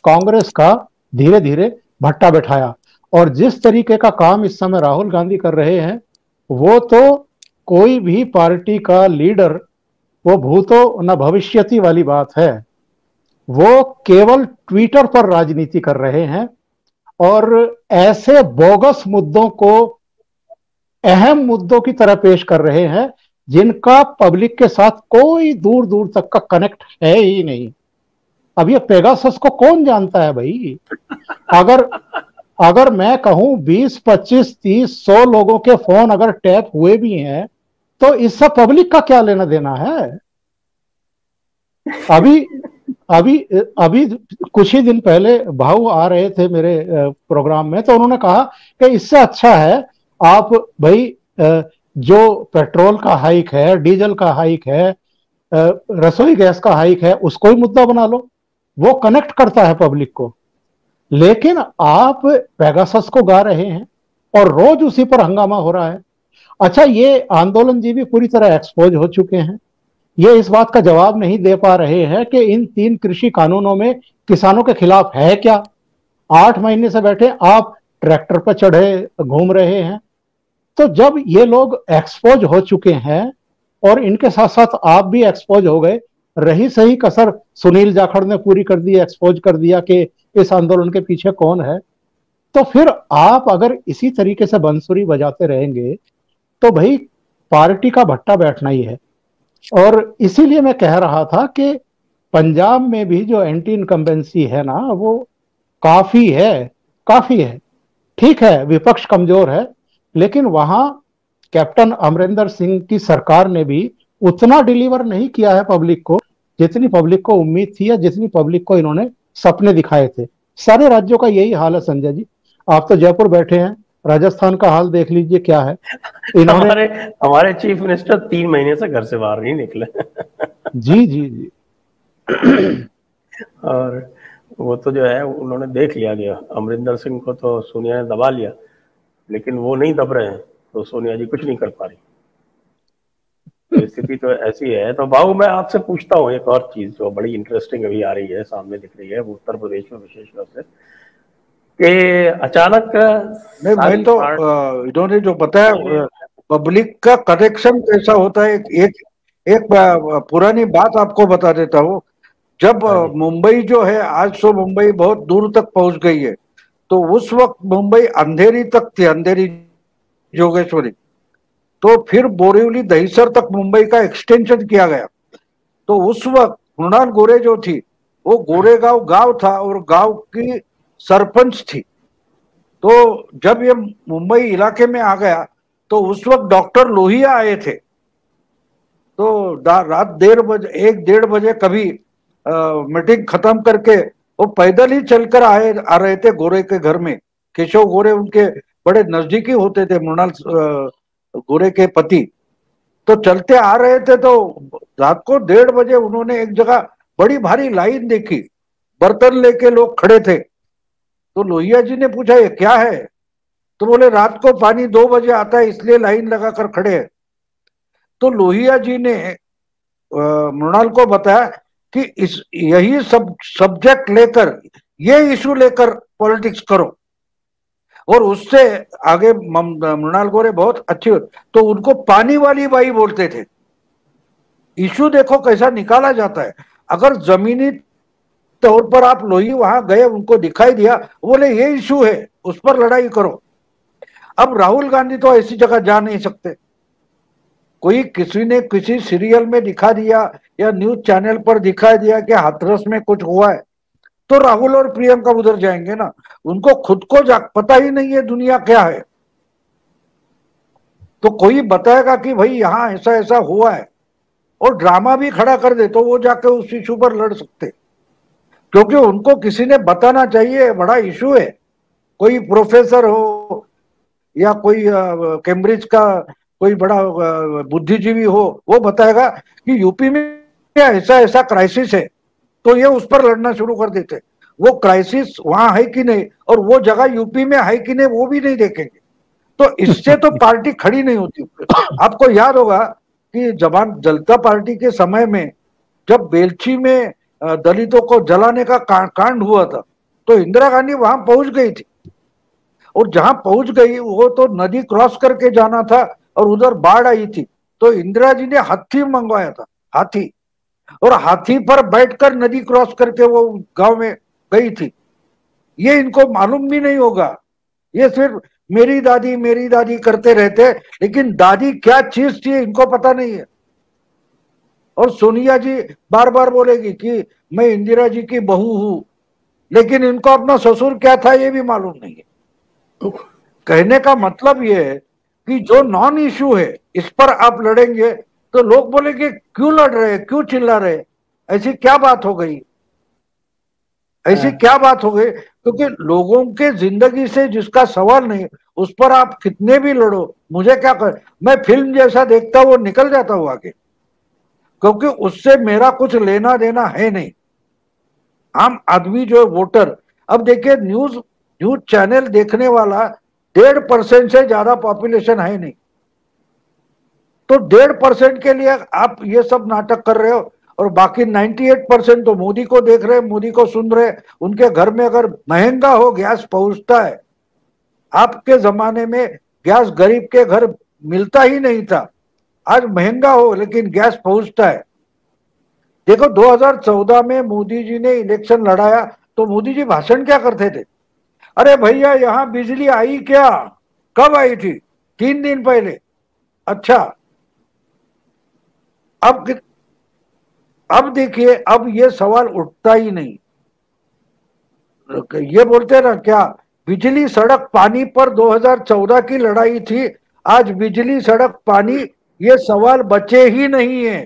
कांग्रेस का धीरे धीरे भट्टा बैठाया। और जिस तरीके का काम इस समय राहुल गांधी कर रहे हैं वो तो कोई भी पार्टी का लीडर वो भूतो न भविष्यति वाली बात है। वो केवल ट्विटर पर राजनीति कर रहे हैं और ऐसे बोगस मुद्दों को अहम मुद्दों की तरह पेश कर रहे हैं जिनका पब्लिक के साथ कोई दूर दूर तक का कनेक्ट है ही नहीं। अब ये पेगासस को कौन जानता है भाई? अगर मैं कहूं 20, 25, 30, 100 लोगों के फोन अगर टैप हुए भी हैं तो इससे पब्लिक का क्या लेना देना है? अभी कुछ ही दिन पहले भाऊ आ रहे थे मेरे प्रोग्राम में, तो उन्होंने कहा कि इससे अच्छा है आप भाई जो पेट्रोल का हाइक है, डीजल का हाइक है, रसोई गैस का हाइक है, उसको ही मुद्दा बना लो, वो कनेक्ट करता है पब्लिक को। लेकिन आप पेगासस को गा रहे हैं और रोज उसी पर हंगामा हो रहा है। अच्छा, ये आंदोलन जी भी पूरी तरह एक्सपोज हो चुके हैं। ये इस बात का जवाब नहीं दे पा रहे हैं कि इन 3 कृषि कानूनों में किसानों के खिलाफ है क्या। 8 महीने से बैठे आप ट्रैक्टर पर चढ़े घूम रहे हैं। तो जब ये लोग एक्सपोज हो चुके हैं और इनके साथ साथ आप भी एक्सपोज हो गए, रही सही कसर सुनील जाखड़ ने पूरी कर दी, एक्सपोज कर दिया कि इस आंदोलन के पीछे कौन है। तो फिर आप अगर इसी तरीके से बंसुरी बजाते रहेंगे तो भाई पार्टी का भट्टा बैठना ही है। और इसीलिए मैं कह रहा था कि पंजाब में भी जो एंटी इनकम्बेंसी है ना वो काफी है। ठीक है, विपक्ष कमजोर है, लेकिन वहां कैप्टन अमरिंदर सिंह की सरकार ने भी उतना डिलीवर नहीं किया है पब्लिक को जितनी पब्लिक को उम्मीद थी या जितनी पब्लिक को इन्होंने सपने दिखाए थे। सारे राज्यों का यही हाल है संजय जी। आप तो जयपुर बैठे हैं, राजस्थान का हाल देख लीजिए क्या है। इन्होंने हमारे चीफ मिनिस्टर 3 महीने से घर से बाहर नहीं निकले। जी जी जी। और वो तो जो है उन्होंने देख लिया गया, अमरिंदर सिंह को तो सोनिया ने दबा लिया, लेकिन वो नहीं दब रहे हैं तो सोनिया जी कुछ नहीं कर पा रही। तो स्थिति तो ऐसी है। तो बाबू मैं आपसे पूछता हूँ एक और चीज जो बड़ी इंटरेस्टिंग अभी आ रही है, सामने दिख रही है उत्तर प्रदेश में विशेष रूप से, कि अचानक नहीं, मैं तो इन्होंने जो बताया पब्लिक का कनेक्शन कैसा होता है, एक पुरानी बात आपको बता देता हूँ। जब मुंबई जो है, आज तो मुंबई बहुत दूर तक पहुंच गई है, तो उस वक्त मुंबई अंधेरी तक थी, अंधेरी जोगेश्वरी। तो फिर बोरीवली दहीसर तक मुंबई का एक्सटेंशन किया गया। तो उस वक्त मृणाल गोरे जो थी, वो गोरेगांव गांव था और गांव की सरपंच थी। तो जब ये मुंबई इलाके में आ गया तो उस वक्त डॉक्टर लोहिया आए थे। तो रात 1-1:30 बजे कभी मीटिंग खत्म करके वो पैदल ही चलकर आ रहे थे गोरे के घर में। केशव गोरे उनके बड़े नजदीकी होते थे, मृणाल गोरे के पति। तो चलते आ रहे थे, तो रात को 1:30 बजे उन्होंने एक जगह बड़ी भारी लाइन देखी, बर्तन लेके लोग खड़े थे। तो लोहिया जी ने पूछा ये क्या है? तो बोले रात को पानी 2 बजे आता है इसलिए लाइन लगाकर खड़े हैं। तो लोहिया जी ने मृणाल को बताया कि यही सब सब्जेक्ट लेकर, ये इशू लेकर पॉलिटिक्स करो। और उससे आगे मृणाल गोरे बहुत अच्छे, तो उनको पानी वाली बाई बोलते थे। इशू देखो कैसा निकाला जाता है। अगर जमीनी तौर पर आप लोही वहां गए, उनको दिखाई दिया, बोले ये इशू है, उस पर लड़ाई करो। अब राहुल गांधी तो ऐसी जगह जा नहीं सकते। कोई किसी ने किसी सीरियल में दिखा दिया या न्यूज चैनल पर दिखा दिया कि हाथरस में कुछ हुआ है, तो राहुल और प्रियंका उधर जाएंगे ना। उनको खुद को पता ही नहीं है दुनिया क्या है। तो कोई बताएगा कि भाई यहां ऐसा ऐसा हुआ है और ड्रामा भी खड़ा कर दे, तो वो जाके उस इशू पर लड़ सकते, क्योंकि उनको किसी ने बताना चाहिए बड़ा इशू है। कोई प्रोफेसर हो या कोई कैम्ब्रिज का कोई बड़ा बुद्धिजीवी हो, वो बताएगा कि यूपी में ऐसा ऐसा क्राइसिस है, तो ये उस पर लड़ना शुरू कर देते। वो क्राइसिस वहां है कि नहीं और वो जगह यूपी में है कि नहीं वो भी नहीं देखेंगे। तो इससे तो पार्टी खड़ी नहीं होती। आपको याद होगा कि जवान जनता पार्टी के समय में जब बेलछी में दलितों को जलाने का कांड हुआ था, तो इंदिरा गांधी वहां पहुंच गई थी। और जहां पहुंच गई वो तो नदी क्रॉस करके जाना था और उधर बाढ़ आई थी। तो इंदिरा जी ने हाथी मंगवाया था, हाथी, और हाथी पर बैठकर नदी क्रॉस करके वो गांव में गई थी। ये इनको मालूम भी नहीं होगा। ये सिर्फ मेरी दादी करते रहते, लेकिन दादी क्या चीज थी इनको पता नहीं है। और सोनिया जी बार बार बोलेगी कि मैं इंदिरा जी की बहू हूं, लेकिन इनको अपना ससुर क्या था ये भी मालूम नहीं है। कहने का मतलब ये है कि जो नॉन इशू है इस पर आप लड़ेंगे तो लोग बोलेंगे क्यों लड़ रहे, क्यों चिल्ला रहे, ऐसी क्या बात हो गई, ऐसी क्या बात हो गई। क्योंकि लोगों के जिंदगी से जिसका सवाल नहीं, उस पर आप कितने भी लड़ो, मुझे क्या कर, मैं फिल्म जैसा देखता हूं, निकल जाता हूं आगे, क्योंकि उससे मेरा कुछ लेना देना है नहीं। आम आदमी जो वोटर, अब देखिए न्यूज चैनल देखने वाला 1.5% से ज्यादा पॉपुलेशन है नहीं। तो 1.5% के लिए आप ये सब नाटक कर रहे हो, और बाकी 98% तो मोदी को देख रहे, मोदी को सुन रहे। उनके घर में अगर महंगा हो गैस पहुंचता है। आपके जमाने में गैस गरीब के घर मिलता ही नहीं था, आज महंगा हो लेकिन गैस पहुंचता है। देखो 2014 में मोदी जी ने इलेक्शन लड़ाया तो मोदी जी भाषण क्या करते थे, अरे भैया यहां बिजली आई क्या, कब आई थी, 3 दिन पहले। अच्छा, अब देखिए, अब ये सवाल उठता ही नहीं। ये बोलते ना क्या, बिजली सड़क पानी पर 2014 की लड़ाई थी, आज बिजली सड़क पानी ये सवाल बचे ही नहीं है।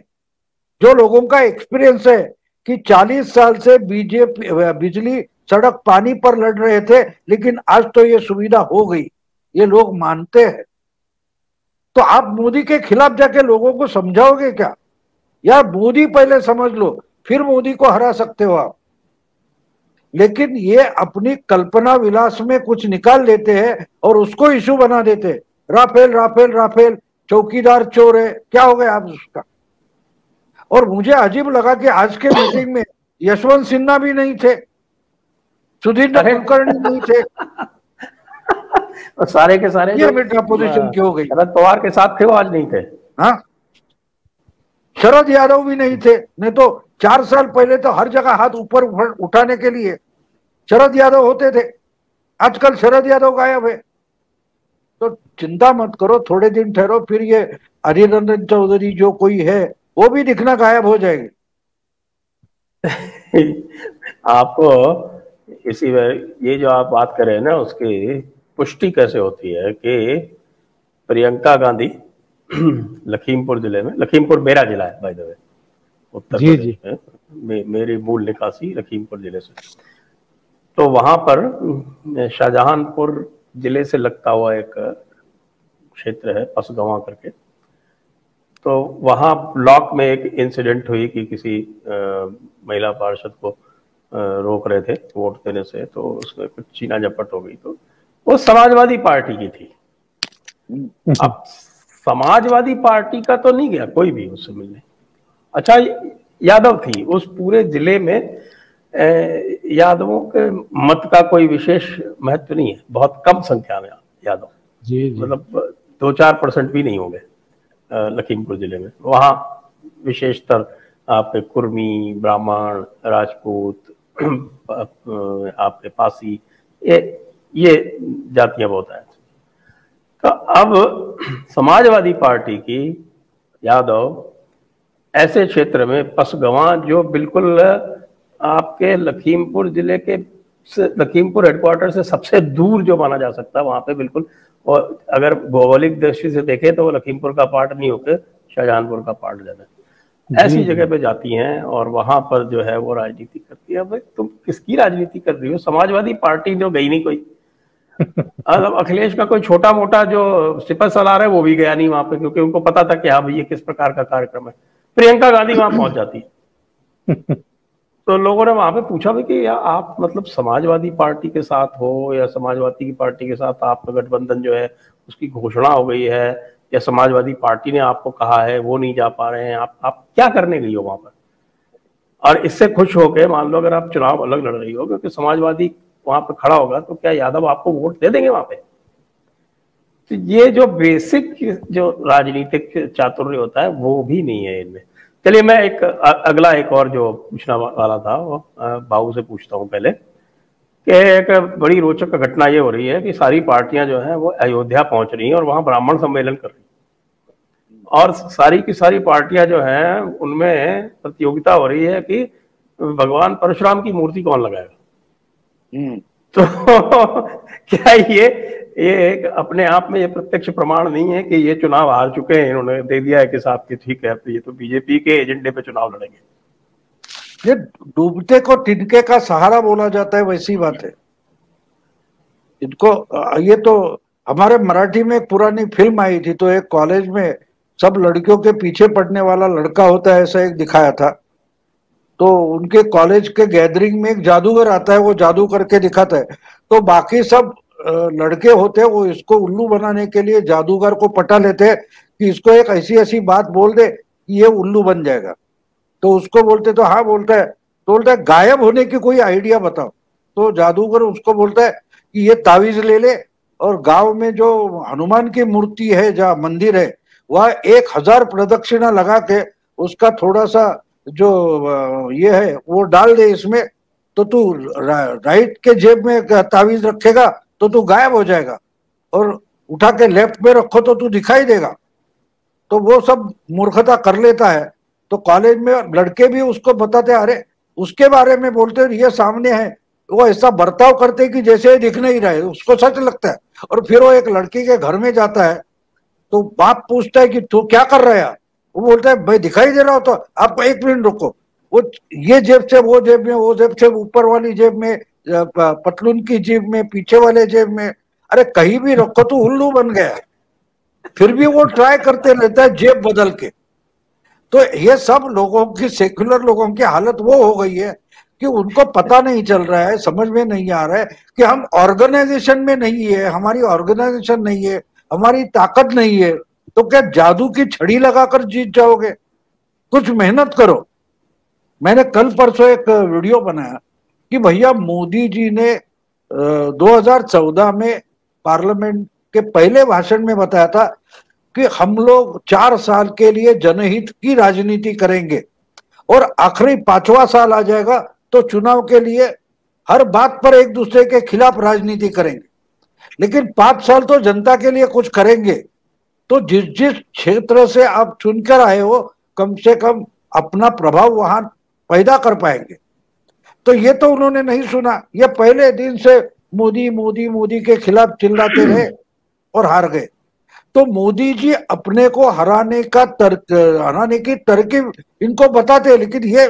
जो लोगों का एक्सपीरियंस है कि 40 साल से बीजेपी बिजली सड़क पानी पर लड़ रहे थे, लेकिन आज तो ये सुविधा हो गई। ये लोग मानते हैं। तो आप मोदी के खिलाफ जाके लोगों को समझाओगे क्या? यार मोदी पहले समझ लो, फिर मोदी को हरा सकते हो आप। लेकिन ये अपनी कल्पना विलास में कुछ निकाल लेते हैं और उसको इशू बना देते हैं। राफेल राफेल राफेल, चौकीदार चोर है, क्या हो गया आप उसका? और मुझे अजीब लगा कि आज के मीटिंग में यशवंत सिन्हा भी नहीं थे, सुधीर कुलकर्णी नहीं थे, और सारे के सारे ये बेटा पोजीशन क्यों हो गई? शरद पवार के साथ थे वो आज नहीं थे। हाँ, शरद यादव भी नहीं थे, नहीं तो 4 साल पहले तो हर जगह हाथ ऊपर उठाने के लिए शरद यादव होते थे। आजकल शरद यादव गायब है। तो चिंता मत करो, थोड़े दिन ठहरो, फिर ये अधीर रंजन चौधरी जो कोई है वो भी दिखना गायब हो जाएगी। आपको इसी ये जो आप बात कर रहे हैं ना, उसकी पुष्टि कैसे होती है कि प्रियंका गांधी लखीमपुर जिले में, लखीमपुर मेरा जिला है by the way, Uttar Pradesh में, मेरी मूल निकासी लखीमपुर जिले से। तो वहां पर शाहजहानपुर जिले से लगता हुआ एक क्षेत्र है पसगवां करके, तो वहां ब्लॉक में एक इंसिडेंट हुई कि किसी महिला पार्षद को रोक रहे थे वोट देने से, तो उसमें कुछ छीना झपट हो गई। तो वो समाजवादी पार्टी की थी। अब समाजवादी पार्टी का तो नहीं गया कोई भी उससे मिलने। अच्छा, यादव थी, उस पूरे जिले में यादवों के मत का कोई विशेष महत्व नहीं है, बहुत कम संख्या में यादव, मतलब 2-4% भी नहीं होंगे लखीमपुर जिले में। वहाँ विशेषतर आपके कुर्मी, ब्राह्मण, राजपूत, आपके पासी, ये जातियां बहुत हैं। तो अब समाजवादी पार्टी की यादव ऐसे क्षेत्र में पसगवां, जो बिल्कुल आपके लखीमपुर जिले के लखीमपुर हेडक्वार्टर से सबसे दूर जो माना जा सकता है, वहां पे बिल्कुल, और अगर भौगोलिक दृष्टि से देखें तो वो लखीमपुर का पार्ट नहीं होकर शाहजहानपुर का पार्ट ज्यादा ऐसी जगह पे जाती हैं और वहां पर जो है वो राजनीति करती है। भाई तुम किसकी राजनीति कर रही हो? समाजवादी पार्टी तो गई नहीं कोई। मतलब अखिलेश का कोई छोटा मोटा जो सिपह सलार है वो भी गया नहीं वहां पे, क्योंकि उनको पता था कि हाँ भाई ये किस प्रकार का कार्यक्रम है। प्रियंका गांधी वहां पहुंच जाती है। तो लोगों ने वहां पे पूछा भी कि या आप मतलब समाजवादी पार्टी के साथ हो, या समाजवादी की पार्टी के साथ आपका गठबंधन जो है उसकी घोषणा हो गई है, या समाजवादी पार्टी ने आपको कहा है वो नहीं जा पा रहे हैं, आप क्या करने गई हो वहां पर? और इससे खुश होकर मान लो अगर आप चुनाव अलग लड़ रही हो, क्योंकि समाजवादी वहां पर खड़ा होगा तो क्या यादव आपको वोट दे देंगे वहां पे? तो ये जो बेसिक जो राजनीतिक चातुर्य होता है वो भी नहीं है इनमें। चलिए मैं अगला एक और जो पूछना वाला था वो बाबू से पूछता हूँ पहले, कि एक बड़ी रोचक घटना ये हो रही है कि सारी पार्टियां जो हैं वो अयोध्या पहुंच रही हैं और वहां ब्राह्मण सम्मेलन कर रही हैं, और सारी की सारी पार्टियां जो हैं उनमें प्रतियोगिता हो रही है कि भगवान परशुराम की मूर्ति कौन लगाएगा। तो क्या ये एक अपने आप में ये प्रत्यक्ष प्रमाण नहीं है कि ये चुनाव हार चुके हैं? इन्होंने दे दिया है कि साहब की ठीक है, तो ये तो बीजेपी के एजेंडे पे चुनाव लड़ेंगे। ये डूबते को तिनके का सहारा बोला जाता है, वैसी बात है इनको। ये तो हमारे मराठी में एक पुरानी फिल्म आई थी, तो एक कॉलेज में सब लड़कियों के पीछे पड़ने वाला लड़का होता है, ऐसा एक दिखाया था। तो उनके कॉलेज के गैदरिंग में एक जादूगर आता है, वो जादू करके दिखाता है। तो बाकी सब लड़के होते हैं, वो इसको उल्लू बनाने के लिए जादूगर को पटा लेते हैं कि इसको एक ऐसी ऐसी बात बोल दे कि ये उल्लू बन जाएगा। तो उसको बोलते, तो हाँ बोलता है, तो बोलता है गायब होने की कोई आइडिया बताओ। तो जादूगर उसको बोलता है कि ये तावीज ले ले, और गांव में जो हनुमान की मूर्ति है, जहाँ मंदिर है, वह 1000 प्रदक्षिणा लगा के उसका थोड़ा सा जो ये है वो डाल दे इसमें, तो तू राइट के जेब में तावीज रखेगा तो तू गायब हो जाएगा, और उठा के लेफ्ट में रखो तो तू दिखाई देगा। तो वो सब मूर्खता कर लेता है। तो कॉलेज में लड़के भी उसको बताते, अरे उसके बारे में बोलते ये सामने है, वो ऐसा बर्ताव करते कि जैसे दिख नहीं रहा है, उसको सच लगता है। और फिर वो एक लड़की के घर में जाता है, तो बाप पूछता है कि तू क्या कर रहा है? वो बोलता है भाई दिखाई दे रहा हो तो आपको 1 मिनट रुको। वो ये जेब से वो जेब में, वो जेब से ऊपर वाली जेब में, पतलून की जेब में, पीछे वाले जेब में, अरे कहीं भी रखो तो उल्लू बन गया, फिर भी वो ट्राई करते रहता है जेब बदल के। तो ये सब लोगों की, सेक्युलर लोगों की हालत वो हो गई है कि उनको पता नहीं चल रहा है, समझ में नहीं आ रहा है कि हम ऑर्गेनाइजेशन में नहीं है, हमारी ऑर्गेनाइजेशन नहीं है, हमारी ताकत नहीं है, तो क्या जादू की छड़ी लगाकर जीत जाओगे? कुछ मेहनत करो। मैंने कल परसों एक वीडियो बनाया कि भैया मोदी जी ने 2014 में पार्लियामेंट के पहले भाषण में बताया था कि हम लोग 4 साल के लिए जनहित की राजनीति करेंगे और आखिरी 5वां साल आ जाएगा तो चुनाव के लिए हर बात पर एक दूसरे के खिलाफ राजनीति करेंगे, लेकिन 5 साल तो जनता के लिए कुछ करेंगे। तो जिस जिस क्षेत्र से आप चुनकर आए हो, कम से कम अपना प्रभाव वहां पैदा कर पाएंगे। तो ये तो उन्होंने नहीं सुना, ये पहले दिन से मोदी मोदी मोदी के खिलाफ चिल्लाते रहे और हार गए। तो मोदी जी अपने को हराने की तरकीब इनको बताते हैं, लेकिन ये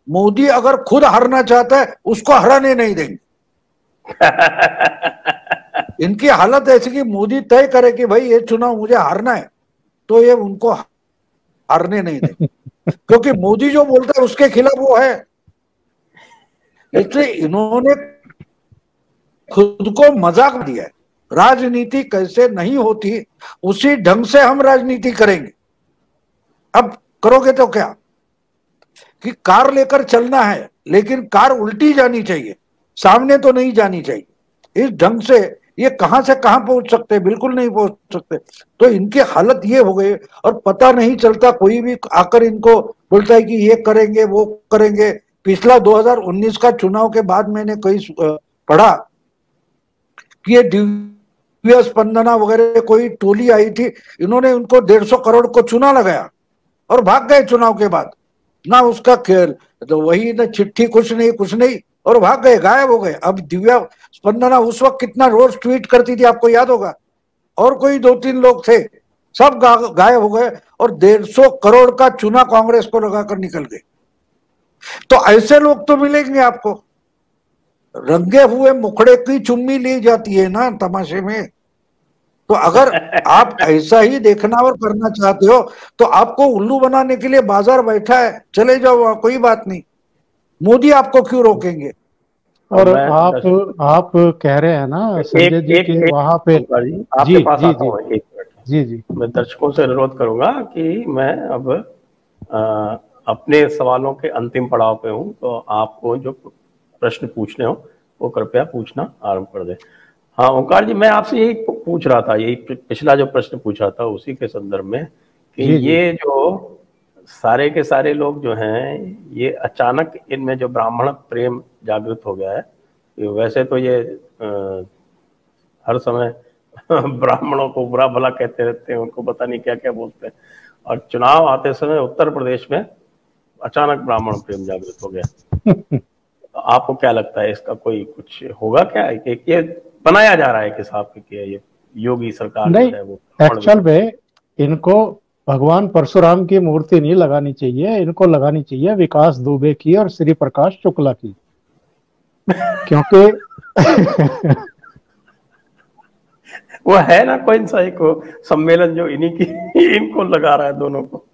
मोदी अगर खुद हारना चाहता है उसको हराने नहीं देंगे। इनकी हालत ऐसी कि मोदी तय करे कि भाई ये चुनाव मुझे हारना है, तो ये उनको हारने नहीं देंगे, क्योंकि मोदी जो बोलता है उसके खिलाफ वो है। इसलिए इन्होंने खुद को मजाक दिया है। राजनीति कैसे नहीं होती, उसी ढंग से हम राजनीति करेंगे। अब करोगे तो क्या कि कार लेकर चलना है, लेकिन कार उल्टी जानी चाहिए, सामने तो नहीं जानी चाहिए। इस ढंग से ये कहां से कहां पहुंच सकते हैं? बिल्कुल नहीं पहुंच सकते। तो इनकी हालत ये हो गई और पता नहीं चलता, कोई भी आकर इनको बोलता है कि ये करेंगे वो करेंगे। पिछला 2019 का चुनाव के बाद मैंने कहीं पढ़ा कि ये दिव्या स्पंदना वगैरह कोई टोली आई थी, इन्होंने उनको 150 करोड़ को चुना लगाया और भाग गए चुनाव के बाद। ना उसका खेल तो वही, ना चिट्ठी, कुछ नहीं और भाग गए, गायब हो गए। अब दिव्या स्पंदना उस वक्त कितना रोज ट्वीट करती थी, आपको याद होगा, और कोई 2-3 लोग थे, सब गायब हो गए और 150 करोड़ का चुना कांग्रेस को लगाकर निकल गए। तो ऐसे लोग तो मिलेंगे आपको। रंगे हुए मुखड़े की चुम्मी ली जाती है ना तमाशे में। तो अगर आप ऐसा ही देखना और करना चाहते हो तो आपको उल्लू बनाने के लिए बाजार बैठा है, चले जाओ वहां, कोई बात नहीं। मोदी आपको क्यों रोकेंगे? और आप कह रहे हैं ना संजय जी के वहां पे, आपके पास आता हूं, एक मिनट जी मैं दर्शकों से अनुरोध करूंगा कि मैं अब अपने सवालों के अंतिम पड़ाव पे हूं, तो आपको जो प्रश्न पूछने हो वो कृपया पूछना आरंभ कर दे। हाँ ओंकार जी, मैं आपसे यही पूछ रहा था, यही पिछला जो प्रश्न पूछा था उसी के संदर्भ में कि ये जो सारे के सारे लोग जो हैं, ये अचानक इनमें जो ब्राह्मण प्रेम जागृत हो गया है। वैसे तो ये हर समय ब्राह्मणों को बुरा भला कहते रहते हैं, उनको पता नहीं क्या क्या बोलते हैं, और चुनाव आते समय उत्तर प्रदेश में अचानक ब्राह्मण प्रेम जागृत हो गया। तो आपको क्या लगता है, इसका कोई कुछ होगा क्या? ये बनाया जा रहा है कि साहब कि ये योगी सरकार नहीं, एक्चुअल में इनको भगवान परशुराम की मूर्ति नहीं लगानी चाहिए, इनको लगानी चाहिए विकास दुबे की और श्री प्रकाश शुक्ला की, क्योंकि वो है ना कोई सा एक सम्मेलन जो इन्हीं की इनको लगा रहा है दोनों को।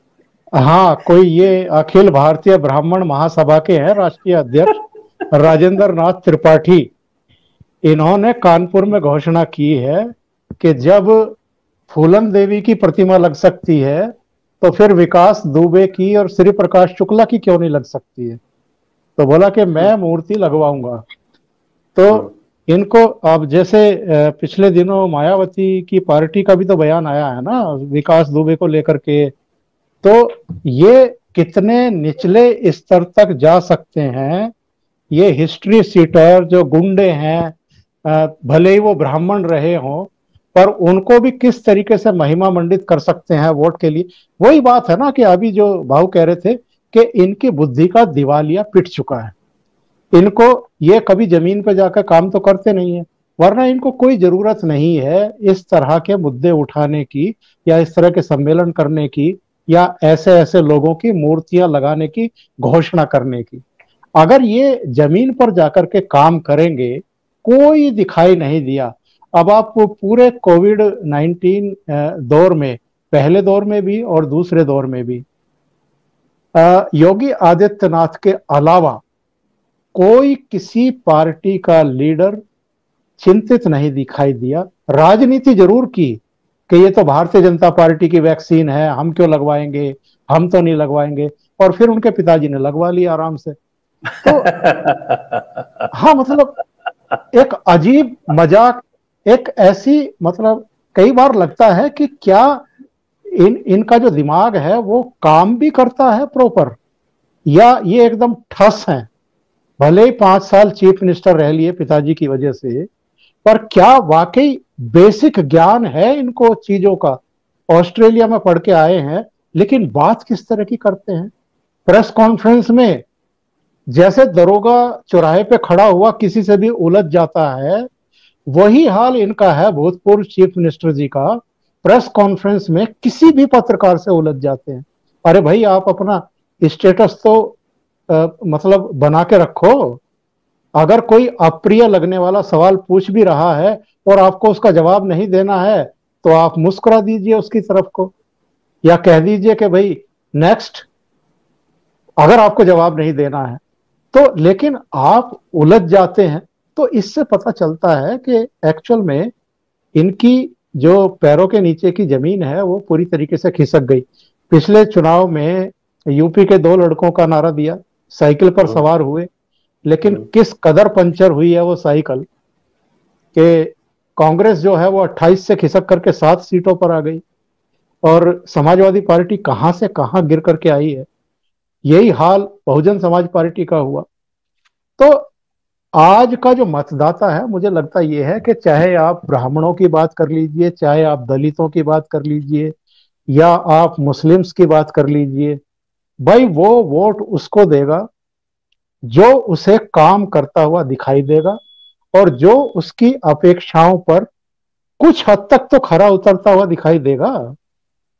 हाँ, कोई ये अखिल भारतीय ब्राह्मण महासभा के हैं राष्ट्रीय अध्यक्ष राजेंद्र नाथ त्रिपाठी। इन्होंने कानपुर में घोषणा की है कि जब फूलन देवी की प्रतिमा लग सकती है तो फिर विकास दुबे की और श्री प्रकाश शुक्ला की क्यों नहीं लग सकती है। तो बोला कि मैं मूर्ति लगवाऊंगा। तो इनको अब जैसे पिछले दिनों मायावती की पार्टी का भी तो बयान आया है ना विकास दुबे को लेकर के, तो ये कितने निचले स्तर तक जा सकते हैं। ये हिस्ट्री सीटर जो गुंडे हैं, भले ही वो ब्राह्मण रहे हों, पर उनको भी किस तरीके से महिमा मंडित कर सकते हैं वोट के लिए। वही बात है ना कि अभी जो भाऊ कह रहे थे कि इनकी बुद्धि का दिवालिया पिट चुका है। इनको ये कभी जमीन पे जाकर काम तो करते नहीं है, वरना इनको कोई जरूरत नहीं है इस तरह के मुद्दे उठाने की या इस तरह के सम्मेलन करने की या ऐसे ऐसे लोगों की मूर्तियां लगाने की, घोषणा करने की। अगर ये जमीन पर जाकर के काम करेंगे, कोई दिखाई नहीं दिया। अब आप पूरे कोविड-19 दौर में, पहले दौर में भी और दूसरे दौर में भी, योगी आदित्यनाथ के अलावा कोई किसी पार्टी का लीडर चिंतित नहीं दिखाई दिया। राजनीति जरूर की कि ये तो भारतीय जनता पार्टी की वैक्सीन है, हम क्यों लगवाएंगे, हम तो नहीं लगवाएंगे, और फिर उनके पिताजी ने लगवा लिया आराम से। तो हाँ, मतलब एक अजीब मजाक, एक ऐसी, मतलब कई बार लगता है कि क्या इनका जो दिमाग है वो काम भी करता है प्रॉपर, या ये एकदम ठस है। भले ही 5 साल चीफ मिनिस्टर रह लिए पिताजी की वजह से, पर क्या वाकई बेसिक ज्ञान है इनको चीजों का? ऑस्ट्रेलिया में पढ़ के आए हैं, लेकिन बात किस तरह की करते हैं प्रेस कॉन्फ्रेंस में, जैसे दरोगा चौराहे पे खड़ा हुआ किसी से भी उलझ जाता है, वही हाल इनका है। भूतपूर्व चीफ मिनिस्टर जी का प्रेस कॉन्फ्रेंस में किसी भी पत्रकार से उलझ जाते हैं। अरे भाई, आप अपना स्टेटस तो मतलब बना के रखो। अगर कोई अप्रिय लगने वाला सवाल पूछ भी रहा है और आपको उसका जवाब नहीं देना है, तो आप मुस्कुरा दीजिए उसकी तरफ को, या कह दीजिए कि भाई नेक्स्ट, अगर आपको जवाब नहीं देना है तो। लेकिन आप उलझ जाते हैं। तो इससे पता चलता है कि एक्चुअल में इनकी जो पैरों के नीचे की जमीन है वो पूरी तरीके से खिसक गई। पिछले चुनाव में यूपी के 2 लड़कों का नारा दिया, साइकिल पर सवार हुए, लेकिन किस कदर पंचर हुई है वो साइकिल कि कांग्रेस जो है वो 28 से खिसक करके 7 सीटों पर आ गई, और समाजवादी पार्टी कहां से कहां गिर करके आई है। यही हाल बहुजन समाज पार्टी का हुआ। तो आज का जो मतदाता है, मुझे लगता यह है कि चाहे आप ब्राह्मणों की बात कर लीजिए, चाहे आप दलितों की बात कर लीजिए, या आप मुस्लिम्स की बात कर लीजिए, भाई वो वोट उसको देगा जो उसे काम करता हुआ दिखाई देगा, और जो उसकी अपेक्षाओं पर कुछ हद तक तो खरा उतरता हुआ दिखाई देगा।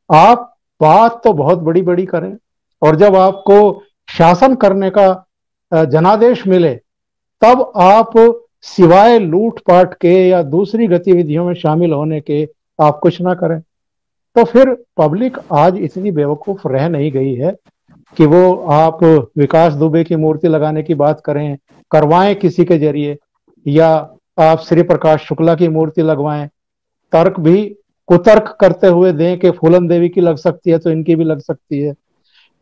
आप बात तो बहुत बड़ी बड़ी करें, और जब आपको शासन करने का जनादेश मिले, तब आप सिवाय लूटपाट के या दूसरी गतिविधियों में शामिल होने के आप कुछ ना करें। तो फिर पब्लिक आज इतनी बेवकूफ रह नहीं गई है कि वो आप विकास दुबे की मूर्ति लगाने की बात करें, करवाएं किसी के जरिए, या आप श्री प्रकाश शुक्ला की मूर्ति लगवाएं, तर्क भी कुतर्क करते हुए दें कि फूलन देवी की लग सकती है तो इनकी भी लग सकती है।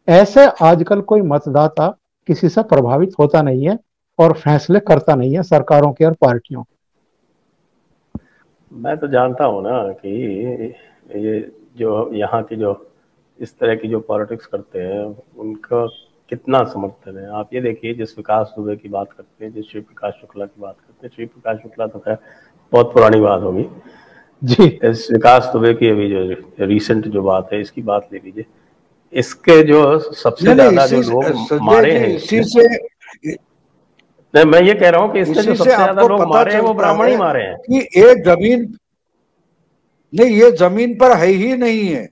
ऐसे आजकल कोई मतदाता किसी से प्रभावित होता नहीं है और फैसले करता नहीं है सरकारों के और पार्टियों। मैं तो जानता हूँ ना कि ये जो यहाँ की जो इस तरह की जो पॉलिटिक्स करते हैं उनका कितना समर्थन है। आप ये देखिए, जिस विकास दुबे की बात करते हैं, जिस श्री प्रकाश शुक्ला की बात करते हैं, श्री प्रकाश शुक्ला तो खैर बहुत पुरानी बात होगी जी, इस विकास दुबे की अभी जो रिसेंट जो बात है इसकी बात ले लीजिए। इसके जो सबसे ज्यादा जो लोग मारे हैं, इसी से नहीं, मैं ये कह रहा हूँ कि इससे जो सबसे ज्यादा लोग मारे हैं वो ब्राह्मण ही मारे हैं कि ये जमीन नहीं, ये जमीन पर है ही नहीं है।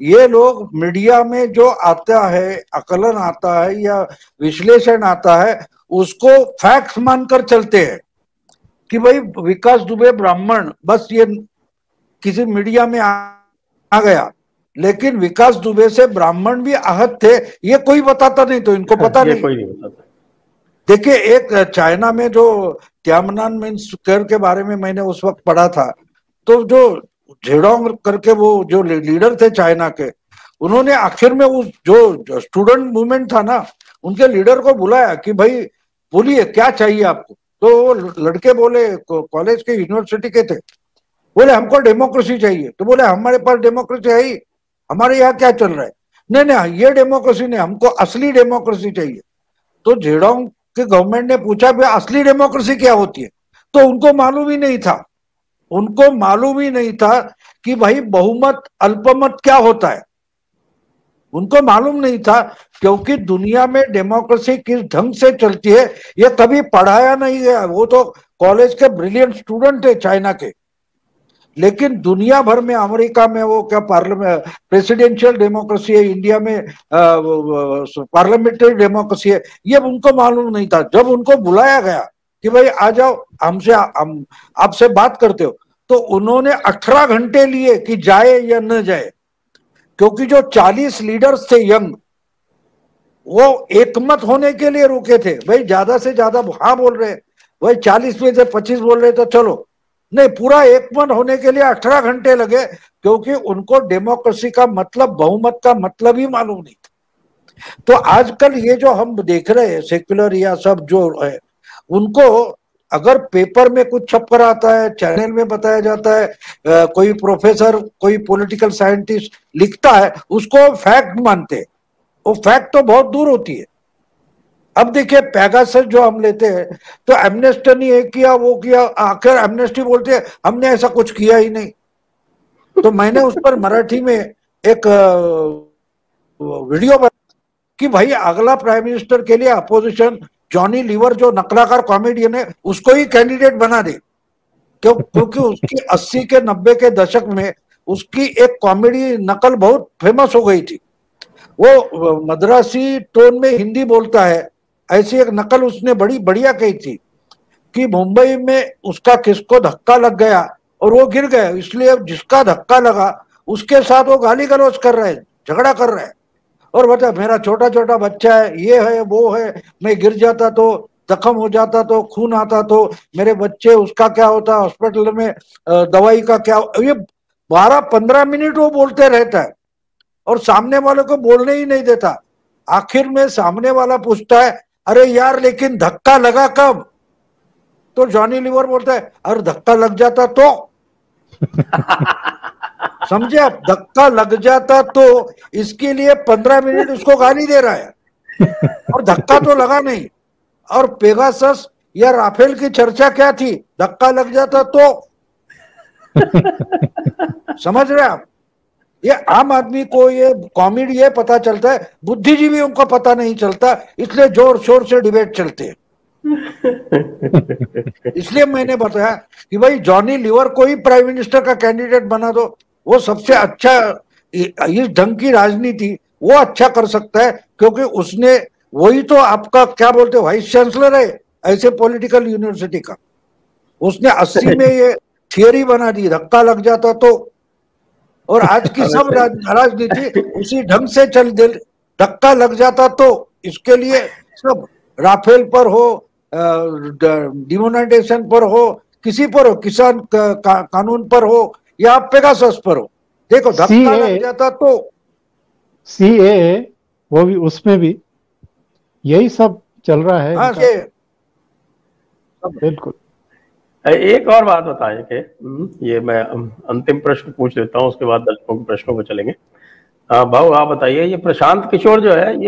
ये लोग मीडिया में जो आता है, आकलन आता है या विश्लेषण आता है, उसको फैक्ट्स मानकर चलते हैं कि भाई विकास दुबे ब्राह्मण, बस ये किसी मीडिया में आ गया। लेकिन विकास दुबे से ब्राह्मण भी आहत थे, ये कोई बताता नहीं, तो इनको पता नहीं। कोई नहीं बताता। देखिए, एक चाइना में जो तियाननमेन स्क्वायर के बारे में मैंने उस वक्त पढ़ा था, तो जो झेडोंग करके वो जो लीडर थे चाइना के, उन्होंने आखिर में उस जो स्टूडेंट मूवमेंट था ना, उनके लीडर को बुलाया कि भाई बोलिए क्या चाहिए आपको। तो वो लड़के बोले, कॉलेज के यूनिवर्सिटी के थे, बोले हमको डेमोक्रेसी चाहिए। तो बोले हमारे पास डेमोक्रेसी है ही, हमारे यहाँ क्या चल रहा है? नहीं नहीं, ये डेमोक्रेसी नहीं, हमको असली डेमोक्रेसी चाहिए। तो झेडोंग के गवर्नमेंट ने पूछा भाई असली डेमोक्रेसी क्या होती है? तो उनको मालूम ही नहीं था। उनको मालूम ही नहीं था कि भाई बहुमत अल्पमत क्या होता है। उनको मालूम नहीं था, क्योंकि दुनिया में डेमोक्रेसी किस ढंग से चलती है ये कभी पढ़ाया नहीं गया। वो तो कॉलेज के ब्रिलियंट स्टूडेंट थे चाइना के, लेकिन दुनिया भर में, अमेरिका में वो क्या पार्लियामेंट प्रेसिडेंशियल डेमोक्रेसी है, इंडिया में पार्लियामेंट्री डेमोक्रेसी है, ये उनको मालूम नहीं था। जब उनको बुलाया गया कि भाई आ जाओ, हमसे हम आपसे बात करते हो, तो उन्होंने 18 घंटे लिए कि जाए या न जाए, क्योंकि जो 40 लीडर्स थे यंग, वो एकमत होने के लिए रुके थे। भाई ज्यादा से ज्यादा हाँ बोल रहे, भाई 40 में से 25 बोल रहे तो चलो, नहीं, पूरा एकमत होने के लिए 18 घंटे लगे, क्योंकि उनको डेमोक्रेसी का मतलब, बहुमत का मतलब ही मालूम नहीं था। तो आजकल ये जो हम देख रहे हैं सेक्युलर या सब जो है, उनको अगर पेपर में कुछ छप कर आता है, चैनल में बताया जाता है, कोई प्रोफेसर, कोई पॉलिटिकल साइंटिस्ट लिखता है, उसको फैक्ट मानते हैं। वो फैक्ट तो बहुत दूर होती है। अब देखिए पेगासस जो हम लेते हैं, तो एमनेस्टी ने ये किया वो किया, आखिर एमनेस्टी बोलते हैं हमने ऐसा कुछ किया ही नहीं। तो मैंने उस पर मराठी में एक वीडियो बना कि भाई अगला प्राइम मिनिस्टर के लिए अपोजिशन जॉनी लीवर जो नकलाकार कॉमेडियन है उसको ही कैंडिडेट बना दे, क्योंकि उसकी 80 के 90 के दशक में उसकी एक कॉमेडी नकल बहुत फेमस हो गई थी। वो मद्रासी टोन में हिंदी बोलता है, ऐसी एक नकल उसने बड़ी बढ़िया कही थी कि मुंबई में उसका किसको धक्का लग गया और वो गिर गया, इसलिए जिसका धक्का लगा उसके साथ वो गाली गलौज कर रहे हैं, झगड़ा कर रहे हैं, और बता मेरा छोटा छोटा बच्चा है, ये है वो है, मैं गिर जाता तो जख्म हो जाता तो खून आता तो मेरे बच्चे, उसका क्या होता, हॉस्पिटल में दवाई का क्या। ये 12-15 मिनट वो बोलते रहता है और सामने वाले को बोलने ही नहीं देता। आखिर में सामने वाला पूछता है अरे यार लेकिन धक्का लगा कब, तो जॉनी लीवर बोलता है अरे धक्का लग जाता तो समझे आप, धक्का लग जाता तो, इसके लिए 15 मिनट उसको गाली दे रहा है और धक्का तो लगा नहीं। और पेगासस या राफेल की चर्चा क्या थी, धक्का लग जाता तो समझ रहे आप। ये आम आदमी को ये कॉमेडी ये पता चलता है, बुद्धिजीवियों को पता नहीं चलता, इसलिए जोर शोर से डिबेट चलते हैं। इसलिए मैंने बताया कि भाई जॉनी लीवर को ही प्राइम मिनिस्टर का कैंडिडेट बना दो, वो सबसे अच्छा, इस ढंग की राजनीति वो अच्छा कर सकता है, क्योंकि उसने, वही तो आपका क्या बोलते वाइस चांसलर है ऐसे पॉलिटिकल यूनिवर्सिटी का, उसने 80 में ये थियरी बना दी, धक्का लग जाता तो। और आज की सब राजनीति उसी ढंग से चल दे, धक्का लग जाता तो, इसके लिए सब राफेल पर हो, डिमोनेटाइजेशन पर हो, किसी पर हो, किसान कानून पर हो या पेगासस पर हो, देखो धक्का लग जाता तो। सीए वो भी, उसमें भी यही सब चल रहा है। हाँ, बिल्कुल। एक और बात बताएं कि ये मैं अंतिम प्रश्न पूछ लेता हूँ, उसके बाद दर्शकों के प्रश्नों को चलेंगे। भाऊ आप बताइए, ये प्रशांत किशोर जो है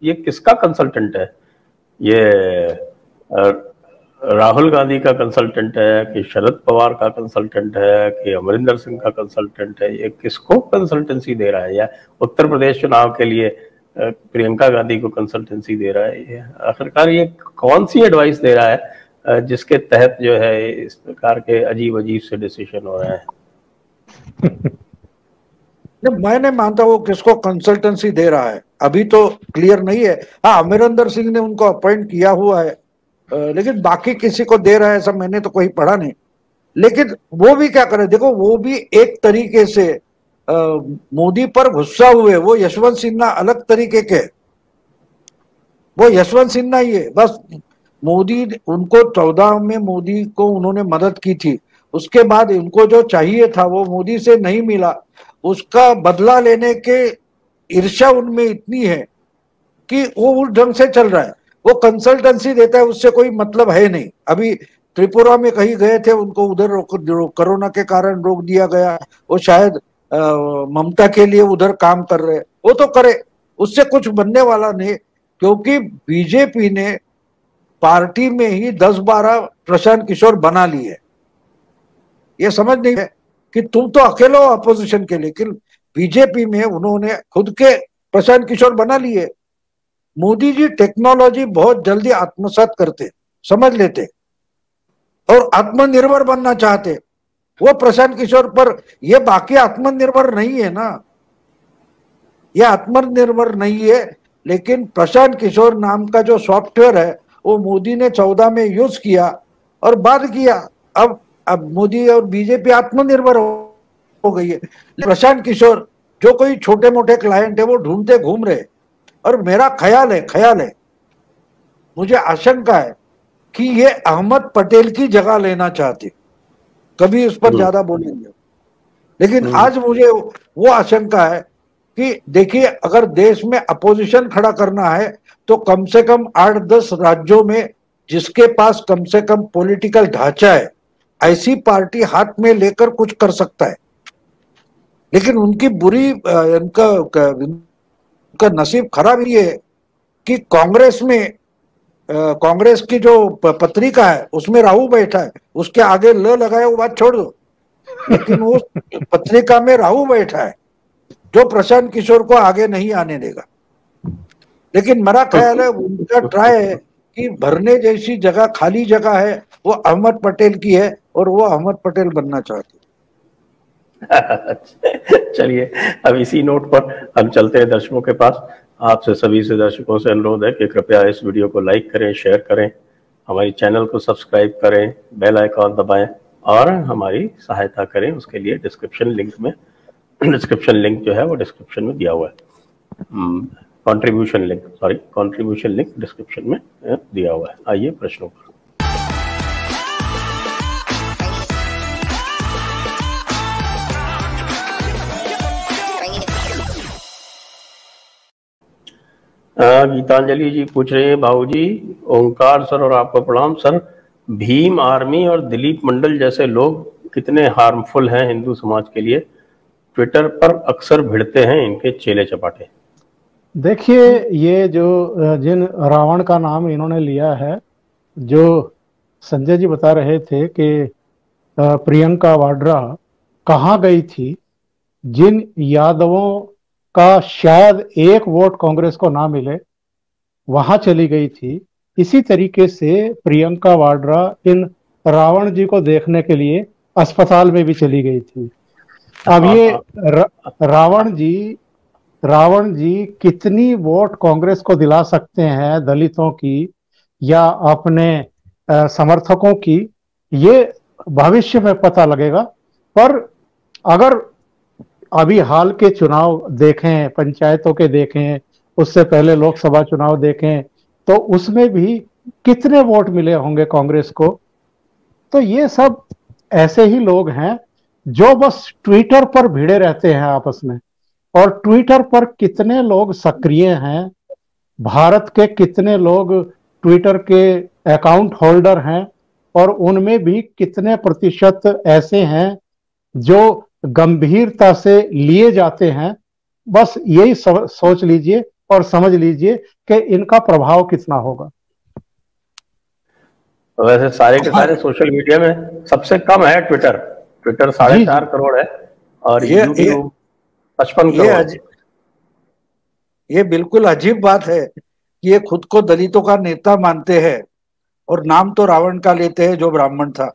ये किसका कंसल्टेंट है? ये राहुल गांधी का कंसल्टेंट है कि शरद पवार का कंसल्टेंट है कि अमरिंदर सिंह का कंसल्टेंट है? ये किसको कंसल्टेंसी दे रहा है? या उत्तर प्रदेश चुनाव के लिए प्रियंका गांधी को कंसल्टेंसी दे रहा है? ये आखिरकार ये कौन सी एडवाइस दे रहा है जिसके तहत जो है इस प्रकार के अजीब अजीब से डिसीजन हो रहे हैं? मैं नहीं मानता वो किसको कंसल्टेंसी दे रहा है, अभी तो क्लियर नहीं है। हाँ, अमरिंदर सिंह ने उनको अपॉइंट किया हुआ है, लेकिन बाकी किसी को दे रहा है ऐसा मैंने तो कोई पढ़ा नहीं। लेकिन वो भी क्या करे, देखो वो भी एक तरीके से मोदी पर गुस्सा हुए, वो यशवंत सिन्हा अलग तरीके के, वो यशवंत सिन्हा ही है बस। मोदी उनको 14 में मोदी को उन्होंने मदद की थी, उसके बाद उनको जो चाहिए था वो मोदी से नहीं मिला, उसका बदला लेने के ईर्ष्या उनमें इतनी है कि वो उस ढंग से चल रहा है। वो कंसल्टेंसी देता है, उससे कोई मतलब है नहीं। अभी त्रिपुरा में कहीं गए थे, उनको उधर कोरोना के कारण रोक दिया गया, वो शायद ममता के लिए उधर काम कर रहे, वो तो करे, उससे कुछ बनने वाला नहीं, क्योंकि बीजेपी ने पार्टी में ही 10-12 प्रशांत किशोर बना लिए। ये समझ नहीं है कि तुम तो अकेले हो अपोजिशन के, लेकिन बीजेपी में उन्होंने खुद के प्रशांत किशोर बना लिए। मोदी जी टेक्नोलॉजी बहुत जल्दी आत्मसात करते, समझ लेते और आत्मनिर्भर बनना चाहते। वो प्रशांत किशोर पर, ये बाकी आत्मनिर्भर नहीं है ना, ये आत्मनिर्भर नहीं है, लेकिन प्रशांत किशोर नाम का जो सॉफ्टवेयर है वो मोदी ने 14 में यूज किया और बाद किया। अब अब मोदी और बीजेपी आत्मनिर्भर हो गई है। प्रशांत किशोर जो कोई छोटे मोटे क्लाइंट है वो ढूंढते घूम रहे, और मेरा ख्याल है, मुझे आशंका है कि ये अहमद पटेल की जगह लेना चाहते, कभी इस पर ज्यादा बोलेंगे, लेकिन आज मुझे वो आशंका है कि देखिए, अगर देश में अपोजिशन खड़ा करना है तो कम से कम 8-10 राज्यों में जिसके पास कम से कम पॉलिटिकल ढांचा है, ऐसी पार्टी हाथ में लेकर कुछ कर सकता है। लेकिन उनकी बुरी उनका नसीब खराब ये है कि कांग्रेस में कांग्रेस की जो पत्रिका है उसमें राहु बैठा है, उसके आगे ल लगाए वो बात छोड़ दो, लेकिन वो पत्रिका में राहु बैठा है जो प्रशांत किशोर को आगे नहीं आने देगा। लेकिन मेरा ख्याल है उनका ट्राई है कि भरने जैसी जगह, खाली जगह है वो अहमद पटेल की है, और वो अहमद पटेल बनना चाहते। चलिए, अब इसी नोट पर हम चलते हैं दर्शकों के पास। आपसे सभी से दर्शकों से अनुरोध है कि कृपया इस वीडियो को लाइक करें, शेयर करें, हमारी चैनल को सब्सक्राइब करें, बेल आइकॉन दबाएं और हमारी सहायता करें। उसके लिए डिस्क्रिप्शन लिंक जो है वो डिस्क्रिप्शन में दिया हुआ है। कंट्रीब्यूशन लिंक डिस्क्रिप्शन में दिया हुआ है। आइए प्रश्नों पर। गीतांजलि जी पूछ रहे हैं, बाबूजी ओंकार सर और आपको प्रणाम सर, भीम आर्मी और दिलीप मंडल जैसे लोग कितने हार्मफुल हैं हिंदू समाज के लिए? ट्विटर पर अक्सर भिड़ते हैं इनके चेले चपाटे। देखिए, ये जो जिन रावण का नाम इन्होंने लिया है, जो संजय जी बता रहे थे कि प्रियंका वाड्रा कहाँ गई थी, जिन यादवों का शायद एक वोट कांग्रेस को ना मिले वहां चली गई थी, इसी तरीके से प्रियंका वाड्रा इन रावण जी को देखने के लिए अस्पताल में भी चली गई थी। अब ये रावण जी कितनी वोट कांग्रेस को दिला सकते हैं, दलितों की या अपने समर्थकों की, ये भविष्य में पता लगेगा। पर अगर अभी हाल के चुनाव देखें, पंचायतों के देखें, उससे पहले लोकसभा चुनाव देखें, तो उसमें भी कितने वोट मिले होंगे कांग्रेस को। तो ये सब ऐसे ही लोग हैं जो बस ट्विटर पर भिड़े रहते हैं आपस में। और ट्विटर पर कितने लोग सक्रिय हैं, भारत के कितने लोग ट्विटर के अकाउंट होल्डर हैं, और उनमें भी कितने प्रतिशत ऐसे हैं जो गंभीरता से लिए जाते हैं, बस यही सोच लीजिए और समझ लीजिए कि इनका प्रभाव कितना होगा। वैसे सारे के सारे सोशल मीडिया में सबसे कम है ट्विटर 4.5 करोड़ है, और यूट्यूब 55 करोड़। ये बिल्कुल अजीब बात है कि ये खुद को दलितों का नेता मानते हैं और नाम तो रावण का लेते हैं जो ब्राह्मण था।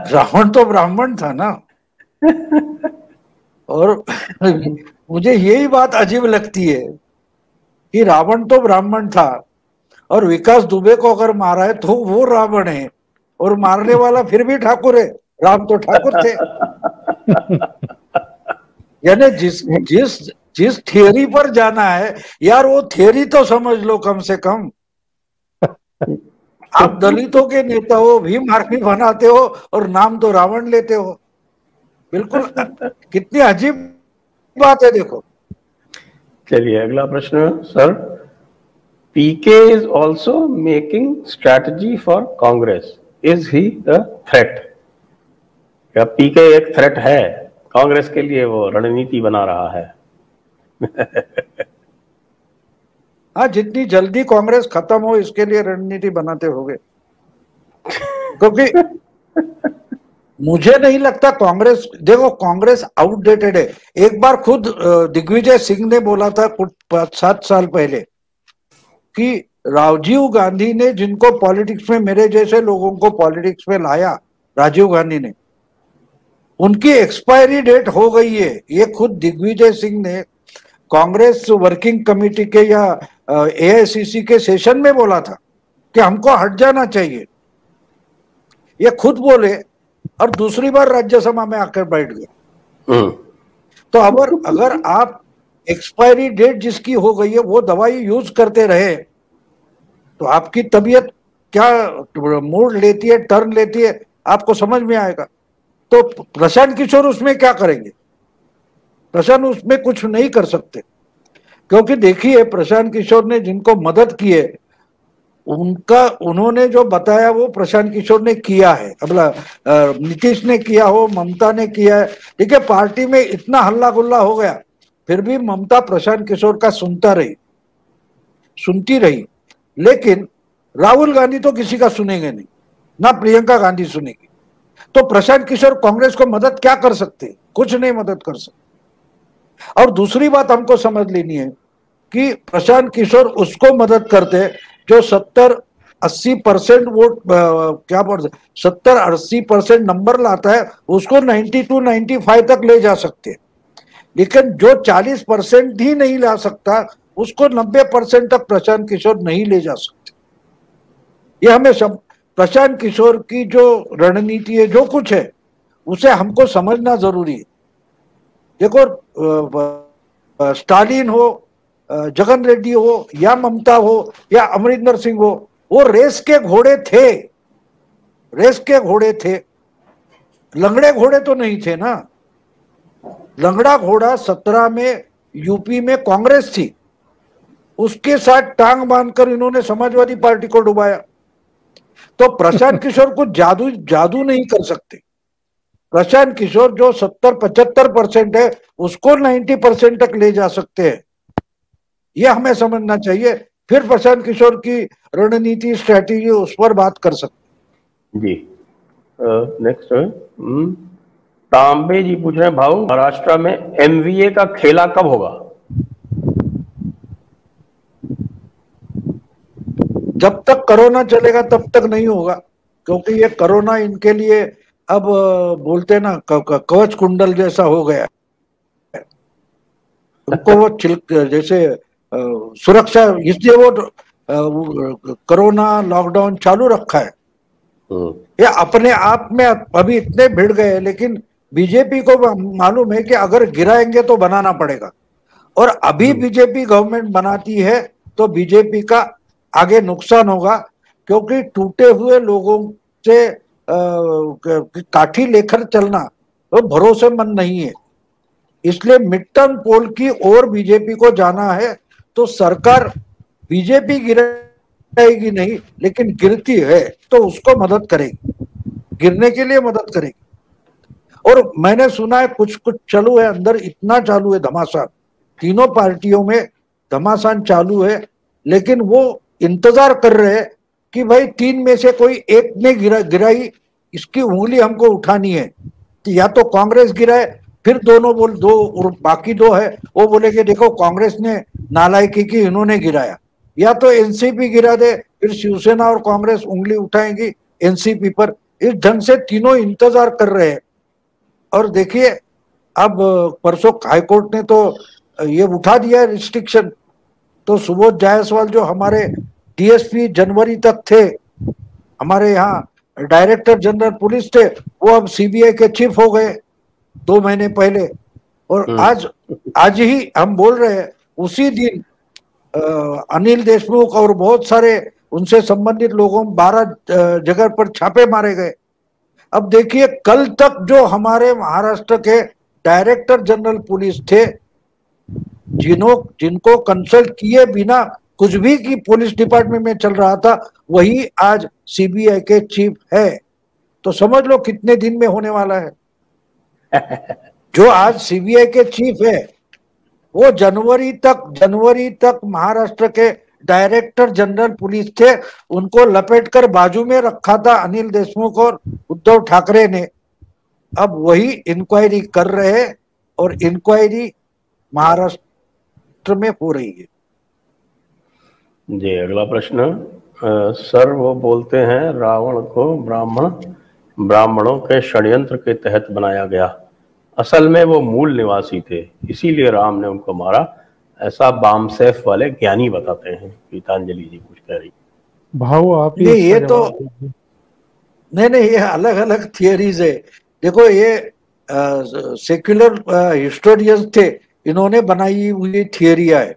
रावण तो ब्राह्मण था ना। और मुझे यही बात अजीब लगती है कि रावण तो ब्राह्मण था और विकास दुबे को अगर मारा है तो वो रावण है, और मारने वाला फिर भी ठाकुर है। राम तो ठाकुर थे। यानी जिस थियरी पर जाना है यार, वो थियरी तो समझ लो कम से कम। आप दलितों के नेता हो, भीम आर्मी बनाते हो और नाम तो रावण लेते हो। बिल्कुल कितनी अजीब बात है, देखो। चलिए अगला प्रश्न sir, PK is also making strategy for Congress, is he the threat? क्या पीके एक थ्रेट है कांग्रेस के लिए? वो रणनीति बना रहा है? हाँ, जितनी जल्दी कांग्रेस खत्म हो इसके लिए रणनीति बनाते होंगे, क्योंकि मुझे नहीं लगता कांग्रेस, देखो कांग्रेस आउटडेटेड है। एक बार खुद दिग्विजय सिंह ने बोला था कुछ 7 साल पहले कि राजीव गांधी ने जिनको पॉलिटिक्स में, मेरे जैसे लोगों को पॉलिटिक्स में लाया राजीव गांधी ने, उनकी एक्सपायरी डेट हो गई है। ये खुद दिग्विजय सिंह ने कांग्रेस वर्किंग कमेटी के या एआईसीसी के सेशन में बोला था कि हमको हट जाना चाहिए, ये खुद बोले और दूसरी बार राज्यसभा में आकर बैठ गए। तो अगर आप एक्सपायरी डेट जिसकी हो गई है वो दवाई यूज करते रहे तो आपकी तबीयत क्या मोड़ लेती है, टर्न लेती है, आपको समझ में आएगा। तो प्रशांत किशोर उसमें क्या करेंगे? प्रशांत उसमें कुछ नहीं कर सकते, क्योंकि देखिए प्रशांत किशोर ने जिनको मदद की है उन्होंने जो बताया वो प्रशांत किशोर ने किया है। अब नीतीश ने किया हो, ममता ने किया है, ठीक है, पार्टी में इतना हल्ला गुल्ला हो गया, फिर भी ममता प्रशांत किशोर का सुनती रही। लेकिन राहुल गांधी तो किसी का सुनेंगे नहीं, ना प्रियंका गांधी सुनेगी। तो प्रशांत किशोर कांग्रेस को मदद क्या कर सकते? कुछ नहीं मदद कर सकते। और दूसरी बात हमको समझ लेनी है कि प्रशांत किशोर उसको मदद करते जो 70-80% वोट, क्या बोलते, 70-80% नंबर लाता है, उसको 92-95 तक ले जा सकते हैं। लेकिन जो 40% ही नहीं ला सकता उसको 90% तक प्रशांत किशोर नहीं ले जा सकते। ये हमें सब प्रशांत किशोर की जो रणनीति है, जो कुछ है, उसे हमको समझना जरूरी है। देखो स्टालिन हो, जगन रेड्डी हो, या ममता हो, या अमरिंदर सिंह हो, वो रेस के घोड़े थे, लंगड़े घोड़े तो नहीं थे ना। लंगड़ा घोड़ा 17 में यूपी में कांग्रेस थी, उसके साथ टांग बांधकर इन्होंने समाजवादी पार्टी को डुबाया। तो प्रशांत किशोर कुछ जादू नहीं कर सकते। प्रशांत किशोर जो 70-75% है उसको 90% तक ले जा सकते हैं, ये हमें समझना चाहिए। फिर प्रशांत किशोर की रणनीति, स्ट्रेटेजी, उस पर बात कर सकते जी। नेक्स्ट तांबे जी पूछ रहे हैं, भाऊ महाराष्ट्र में एमवीए का खेला कब होगा? जब तक कोरोना चलेगा तब तक नहीं होगा, क्योंकि ये कोरोना इनके लिए अब बोलते ना कवच कुंडल जैसा हो गया। उनको वो जैसे सुरक्षा, इसलिए वो कोरोना लॉकडाउन चालू रखा है। ये अपने आप में अभी इतने भिड़ गए, लेकिन बीजेपी को मालूम है कि अगर गिराएंगे तो बनाना पड़ेगा, और अभी बीजेपी गवर्नमेंट बनाती है तो बीजेपी का आगे नुकसान होगा, क्योंकि टूटे हुए लोगों से काठी लेकर चलना वो भरोसेमंद नहीं है। इसलिए मिड टर्म पोल की ओर बीजेपी को जाना है, तो सरकार बीजेपी गिराएगी नहीं, लेकिन गिरती है तो उसको मदद करेगी, गिरने के लिए मदद करेगी। और मैंने सुना है कुछ चालू है अंदर, इतना चालू है घमासान, तीनों पार्टियों में घमासान चालू है, लेकिन वो इंतजार कर रहे हैं कि भाई 3 में से कोई एक ने गिराई, इसकी उंगली हमको उठानी है। तो या तो कांग्रेस गिराए, फिर दो और बाकी 2 है वो बोले कि देखो कांग्रेस ने नालायकी की, इन्होंने गिराया, या तो एनसीपी गिरा दे, फिर शिवसेना और कांग्रेस उंगली उठाएंगी एनसीपी पर। इस ढंग से तीनों इंतजार कर रहे हैं। और देखिए अब परसों हाईकोर्ट ने तो ये उठा दिया है रिस्ट्रिक्शन, तो सुबोध जायसवाल जो हमारे डीएसपी जनवरी तक थे, हमारे यहाँ डायरेक्टर जनरल पुलिस थे, वो अब सीबीआई के चीफ हो गए 2 महीने पहले। और आज ही हम बोल रहे हैं, उसी दिन अनिल देशमुख और बहुत सारे उनसे संबंधित लोगों 12 जगह पर छापे मारे गए। अब देखिए कल तक जो हमारे महाराष्ट्र के डायरेक्टर जनरल पुलिस थे, जिनको कंसल्ट किए बिना कुछ भी की पुलिस डिपार्टमेंट में चल रहा था, वही आज सीबीआई के चीफ है। तो समझ लो कितने दिन में होने वाला है। जो आज सीबीआई के चीफ है वो जनवरी तक महाराष्ट्र के डायरेक्टर जनरल पुलिस थे, उनको लपेटकर बाजू में रखा था अनिल देशमुख और उद्धव ठाकरे ने। अब वही इंक्वायरी कर रहे हैं, और इंक्वायरी महाराष्ट्र में हो रही है। जी, अगला प्रश्न, सर वो बोलते हैं रावण को ब्राह्मणों के षड्यंत्र के तहत बनाया गया, असल में वो मूल निवासी थे, इसीलिए राम ने उनको मारा, ऐसा बामसेफ वाले ज्ञानी बताते हैं। गीतांजलि जी कुछ कह रही। भाव आप ही नहीं इसका ये तो जवाब दीजिए। नहीं, ये अलग अलग थियरीज है। देखो ये सेक्युलर हिस्टोरियंस थे, इन्होंने बनाई हुई थियरिया है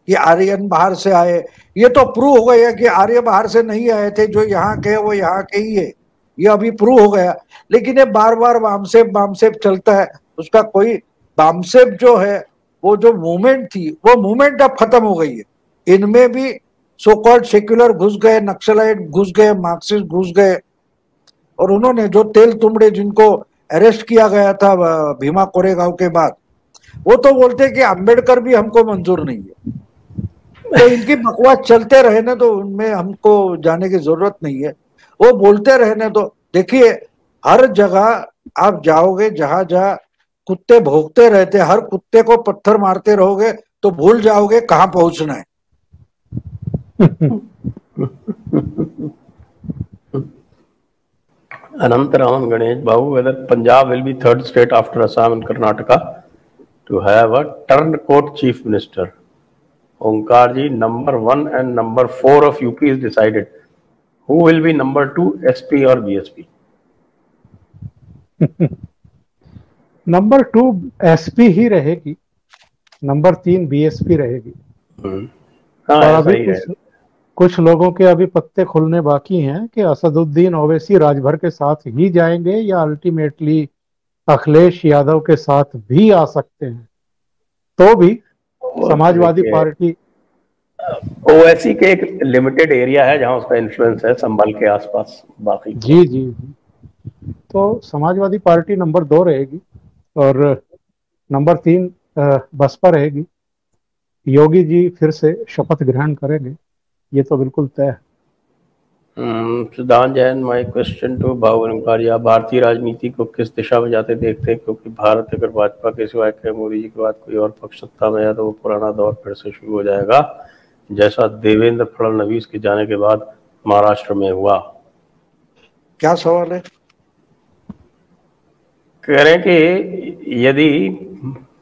कि आर्यन बाहर से आए। ये तो प्रूव हो गया कि आर्य बाहर से नहीं आए थे, जो यहाँ के वो यहाँ के ही है, ये अभी प्रूव हो गया। लेकिन ये बार बार वामसेप वामसेप चलता है, उसका कोई वामसेप जो है वो जो मूवमेंट थी वो मूवमेंट अब खत्म हो गई है। इनमें भी सो कॉल्ड सेक्युलर घुस गए, नक्सलाइट घुस गए, मार्क्सिस्ट घुस गए, और उन्होंने जो तेल तुमड़े जिनको अरेस्ट किया गया था भीमा कोरेगांव के बाद, वो तो बोलते कि अंबेडकर भी हमको मंजूर नहीं है। तो इनकी बकवास चलते रहने दो, उनमें हमको जाने की जरूरत नहीं है, वो बोलते रहने दो। देखिए हर जगह आप जाओगे, जहां जहां कुत्ते भौंकते रहते, हर कुत्ते को पत्थर मारते रहोगे तो भूल जाओगे कहां पहुंचना है। Anantaraman Ganesh Babu, whether Punjab will be third state after Assam and Karnataka to have a turncoat chief minister. Onkar ji, number 1 and number 4 of UP is decided. Who will be number 2, SP or BSP? Number 2 SP ही रहेगी, number 3 BSP रहेगी। हाँ, और ऐसा अभी ही है। कुछ लोगों के अभी पत्ते खुलने बाकी हैं कि असदुद्दीन ओवैसी राजभर के साथ ही जाएंगे या अल्टीमेटली अखिलेश यादव के साथ भी आ सकते हैं। तो भी समाजवादी पार्टी, ओवैसी के एक लिमिटेड एरिया है जहां उसका इन्फ्लुएंस है, संभल के आसपास, बाकी जी जी जी, तो समाजवादी पार्टी नंबर 2 रहेगी और नंबर 3 बसपा रहेगी। योगी जी फिर से शपथ ग्रहण करेंगे, ये तो बिल्कुल तय है। Sudan Jain, my question to Bhavankaria, भारतीय राजनीति को किस दिशा में जाते देखते हैं? क्योंकि भारत अगर भाजपा के सिवाय के मोदी जी के बाद कोई और पक्ष सत्ता में है तो वो पुराना दौर फिर से शुरू हो जाएगा, जैसा देवेंद्र फडणवीस के जाने के बाद महाराष्ट्र में हुआ। क्या सवाल है? कह रहे हैं कि यदि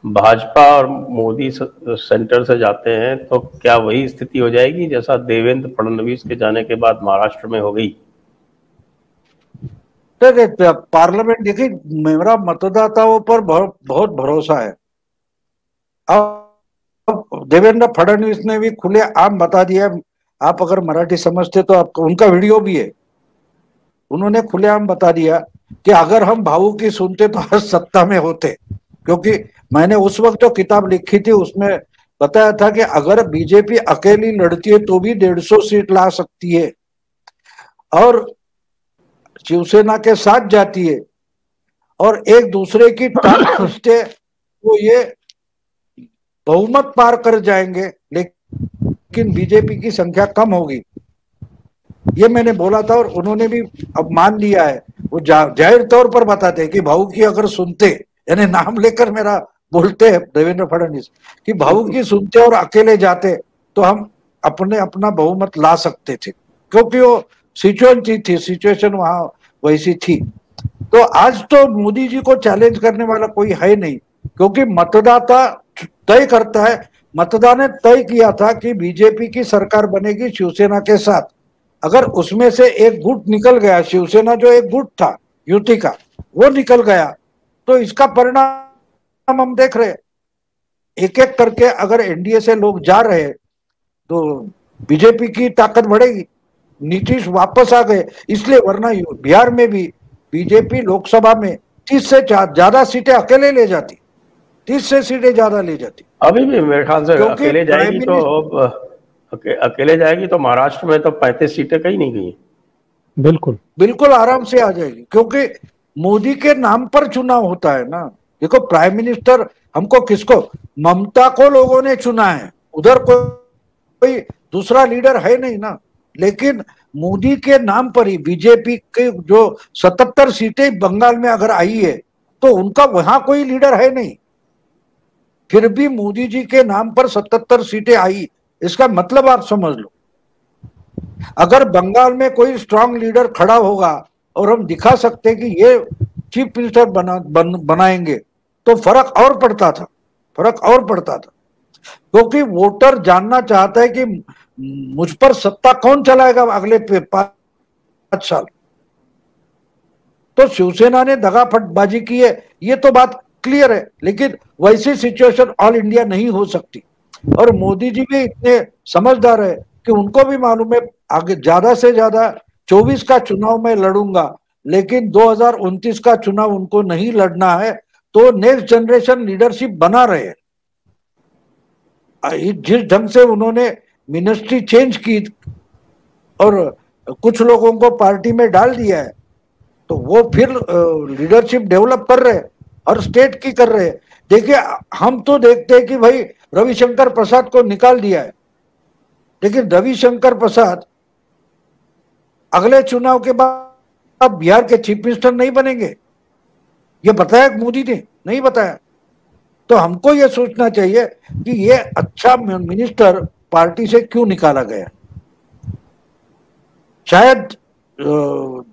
भाजपा और मोदी सेंटर से जाते हैं तो क्या वही स्थिति हो जाएगी जैसा देवेंद्र फडणवीस के जाने के बाद महाराष्ट्र में हो गई? पार्लियामेंट, देखिए मेरा मतदाताओं पर बहुत भरोसा है। अब देवेंद्र फडणवीस ने भी खुले आम बता दिया, आप अगर मराठी समझते तो आपको उनका वीडियो भी है, उन्होंने खुलेआम बता दिया कि अगर हम भाऊ की सुनते तो आज सत्ता में होते। क्योंकि मैंने उस वक्त जो किताब लिखी थी उसमें बताया था कि अगर बीजेपी अकेली लड़ती है तो भी 150 सीट ला सकती है, और शिवसेना के साथ जाती है और एक दूसरे की टांग खींचते तो ये बहुमत पार कर जाएंगे, लेकिन बीजेपी की संख्या कम होगी, ये मैंने बोला था। और उन्होंने भी अब मान लिया है, वो जाहिर तौर पर बताते हैं कि भाऊ की अगर सुनते, यानी नाम लेकर मेरा बोलते हैं देवेंद्र फडणवीस कि भाऊ की सुनते और अकेले जाते तो हम अपना बहुमत ला सकते थे, क्योंकि वो सिचुएशन वहां वैसी थी। तो आज तो मोदी जी को चैलेंज करने वाला कोई है नहीं, क्योंकि मतदाता तय करता है। मतदाता ने तय किया था कि बीजेपी की सरकार बनेगी शिवसेना के साथ। अगर उसमें से एक गुट निकल गया, शिवसेना जो एक गुट था युति का वो निकल गया, तो इसका परिणाम हम देख रहे। एक एक करके अगर एनडीए से लोग जा रहे तो बीजेपी की ताकत बढ़ेगी। नीतीश वापस आ गए इसलिए, वरना बिहार में भी बीजेपी लोकसभा में 30 से ज्यादा सीटें अकेले ले जाती, 30 से सीटें ज्यादा ले जाती। अभी भी मेरे ख्याल से अकेले जाएगी तो महाराष्ट्र में तो 35 सीटें कहीं नहीं गई। बिल्कुल आराम से आ जाएगी, क्योंकि मोदी के नाम पर चुनाव होता है ना। देखो प्राइम मिनिस्टर हमको किसको, ममता को लोगों ने चुना है, उधर कोई दूसरा लीडर है नहीं ना। लेकिन मोदी के नाम पर ही बीजेपी के जो 77 सीटें बंगाल में अगर आई है तो उनका वहां कोई लीडर है नहीं, फिर भी मोदी जी के नाम पर 77 सीटें आई। इसका मतलब आप समझ लो, अगर बंगाल में कोई स्ट्रांग लीडर खड़ा होगा और हम दिखा सकते कि ये चीफ मिनिस्टर बनाएंगे तो फर्क और पड़ता था, क्योंकि वोटर जानना चाहता है कि मुझ पर सत्ता कौन चलाएगा अगले 5 साल? तो शिवसेना ने दगाफटबाजी की है, ये तो बात क्लियर है, लेकिन वैसी सिचुएशन ऑल इंडिया नहीं हो सकती। और मोदी जी भी इतने समझदार है कि उनको भी मालूम है आगे ज्यादा से ज्यादा 24 का चुनाव मैं लड़ूंगा, लेकिन 2029 का चुनाव उनको नहीं लड़ना है। तो नेक्स्ट जनरेशन लीडरशिप बना रहे। जिस ढंग से उन्होंने मिनिस्ट्री चेंज की और कुछ लोगों को पार्टी में डाल दिया है, तो वो फिर लीडरशिप डेवलप कर रहे हैं और स्टेट की कर रहे हैं। देखिए, हम तो देखते हैं कि भाई रविशंकर प्रसाद को निकाल दिया है, लेकिन रविशंकर प्रसाद अगले चुनाव के बाद बिहार के चीफ मिनिस्टर नहीं बनेंगे, ये बताया मोदी ने? नहीं बताया। तो हमको ये सोचना चाहिए कि ये अच्छा मिनिस्टर पार्टी से क्यों निकाला गया। शायद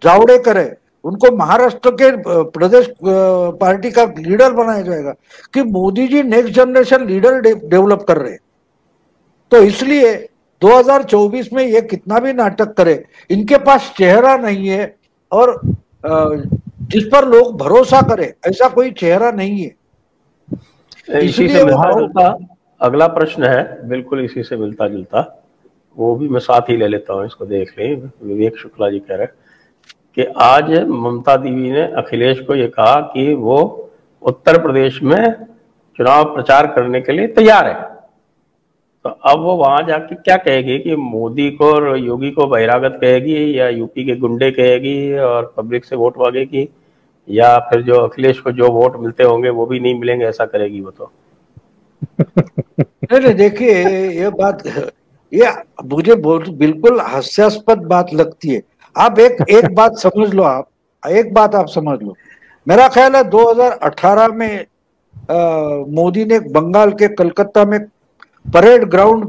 जावड़ेकर है, उनको महाराष्ट्र के प्रदेश पार्टी का लीडर बनाया जाएगा कि Modi ji next generation leader develop कर रहे हैं। तो इसलिए 2024 में ये कितना भी नाटक करे, इनके पास चेहरा नहीं है और जिस पर लोग भरोसा करे ऐसा कोई चेहरा नहीं है। इसी से मिलता जुलता अगला प्रश्न है, बिल्कुल इसी से मिलता जुलता, वो भी मैं साथ ही ले लेता हूँ, इसको देख लें। विवेक शुक्ला जी कह रहे कि आज ममता दीदी ने अखिलेश को ये कहा कि वो उत्तर प्रदेश में चुनाव प्रचार करने के लिए तैयार है, तो अब वो वहां जाके क्या कहेगी कि मोदी को और योगी को बहिरागत कहेगी, या यूपी के गुंडे कहेगी और पब्लिक से वोट मांगेगी, या फिर जो अखिलेश को जो वोट मिलते होंगे वो भी नहीं मिलेंगे, ऐसा करेगी वो? तो नहीं, देखिए ये बात, ये मुझे बिल्कुल हास्यास्पद बात लगती है। आप एक बात समझ लो, एक बात आप समझ लो। मेरा ख्याल है 2018 में मोदी ने बंगाल के कलकत्ता में परेड ग्राउंड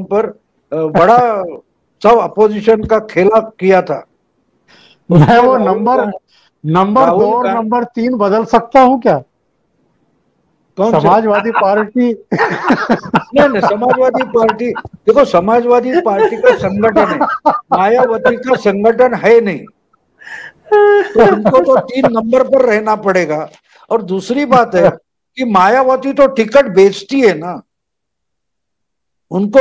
पर बड़ा सब अपोजिशन का खेला किया था। मैं वो नंबर 2 और नंबर 3 बदल सकता हूँ क्या? समाजवादी पार्टी नहीं, समाजवादी पार्टी, देखो समाजवादी पार्टी का संगठन है, मायावती का संगठन है नहीं, तो उनको तो 3 नंबर पर रहना पड़ेगा। और दूसरी बात है कि मायावती तो टिकट बेचती है ना, उनको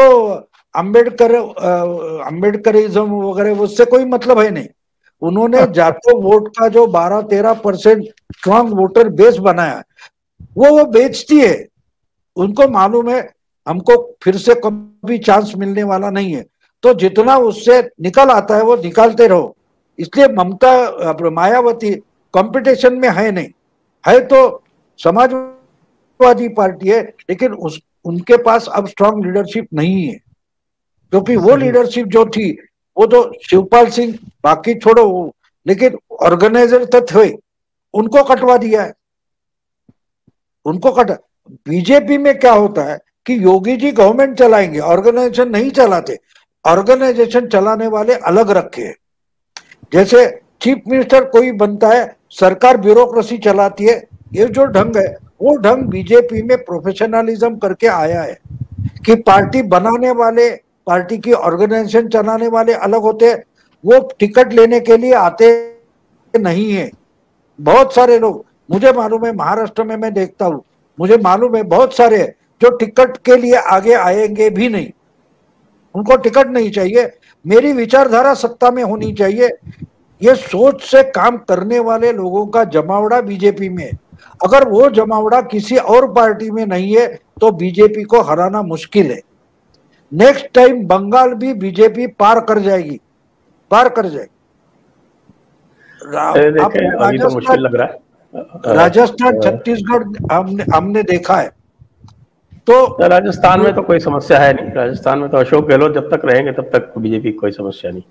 अम्बेडकरिज्म वगैरह उससे कोई मतलब है नहीं। उन्होंने जातो वोट का जो 12-13% स्ट्रॉन्ग वोटर बेस बनाया, वो बेचती है। उनको मालूम है हमको फिर से कभी चांस मिलने वाला नहीं है, तो जितना उससे निकल आता है वो निकालते रहो। इसलिए मायावती कंपटीशन में है नहीं, है तो समाजवादी पार्टी है, लेकिन उनके पास अब स्ट्रांग लीडरशिप नहीं है, क्योंकि वो लीडरशिप जो थी वो तो शिवपाल सिंह, बाकी छोड़ो, लेकिन ऑर्गेनाइजर तो थे, उनको कटवा दिया है, उनको बीजेपी में क्या होता है कि योगी जी गवर्नमेंट चलाएंगे, ऑर्गेनाइजेशन नहीं चलाते। ऑर्गेनाइजेशन चलाने वाले अलग रखे हैं। जैसे चीफ मिनिस्टर कोई बनता है, सरकार ब्यूरोक्रेसी चलाती है, ये जो ढंग है वो ढंग बीजेपी में प्रोफेशनलिज्म करके आया है कि पार्टी बनाने वाले, पार्टी की ऑर्गेनाइजेशन चलाने वाले अलग होते हैं, वो टिकट लेने के लिए आते नहीं है। बहुत सारे लोग, मुझे मालूम है, महाराष्ट्र में मैं देखता हूँ, मुझे मालूम है बहुत सारे जो टिकट के लिए आगे आएंगे भी नहीं, उनको टिकट नहीं चाहिए। मेरी विचारधारा सत्ता में होनी चाहिए, ये सोच से काम करने वाले लोगों का जमावड़ा बीजेपी में। अगर वो जमावड़ा किसी और पार्टी में नहीं है तो बीजेपी को हराना मुश्किल है। नेक्स्ट टाइम बंगाल भी बीजेपी पार कर जाएगी। अभी तो मुश्किल लग रहा है। राजस्थान, छत्तीसगढ़ हमने देखा है। तो राजस्थान में तो कोई समस्या है नहीं, राजस्थान में तो अशोक गहलोत जब तक रहेंगे तब तक बीजेपी की कोई समस्या नहीं।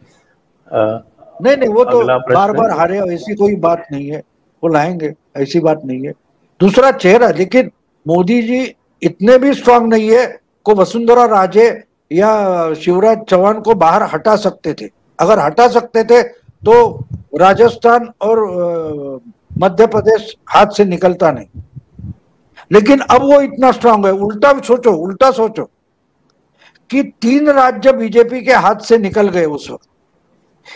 नहीं, वो तो बार बार हारे, ऐसी कोई बात नहीं है, वो लाएंगे, ऐसी बात नहीं है। दूसरा चेहरा, लेकिन मोदी जी इतने भी स्ट्रांग नहीं है को वसुंधरा राजे या शिवराज चौहान को बाहर हटा सकते थे। अगर हटा सकते थे तो राजस्थान और मध्य प्रदेश हाथ से निकलता नहीं। लेकिन अब वो इतना स्ट्रांग है। उल्टा सोचो कि 3 राज्य बीजेपी के हाथ से निकल गए उस वक्त।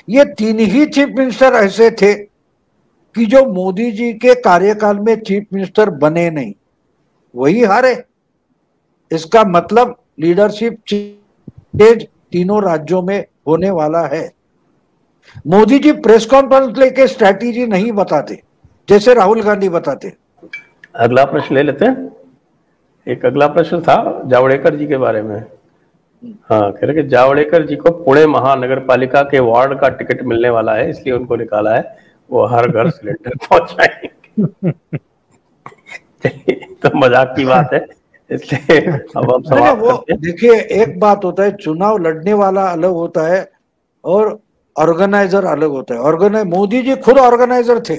ये 3 ही चीफ मिनिस्टर ऐसे थे कि जो मोदी जी के कार्यकाल में चीफ मिनिस्टर बने नहीं, वही हारे। इसका मतलब लीडरशिप चेंज तीनों राज्यों में होने वाला है। मोदी जी प्रेस कॉन्फ्रेंस लेके स्ट्रैटेजी नहीं बताते जैसे राहुल गांधी बताते। अगला प्रश्न ले लेते हैं। एक अगला प्रश्न था जावड़ेकर जी के बारे में। हाँ, कह रहे कि जावड़ेकर जी को पुणे महानगर पालिका के वार्ड का टिकट मिलने वाला है, इसलिए उनको निकाला है, वो हर घर सिलेंडर पहुंचाएंगे। चलिए, तो मजाक की बात है, इसलिए अब हम समाप्त करते हैं। देखिए, एक बात होता है, चुनाव लड़ने वाला अलग होता है और ऑर्गेनाइजर अलग होता है। मोदी जी खुद ऑर्गेनाइजर थे।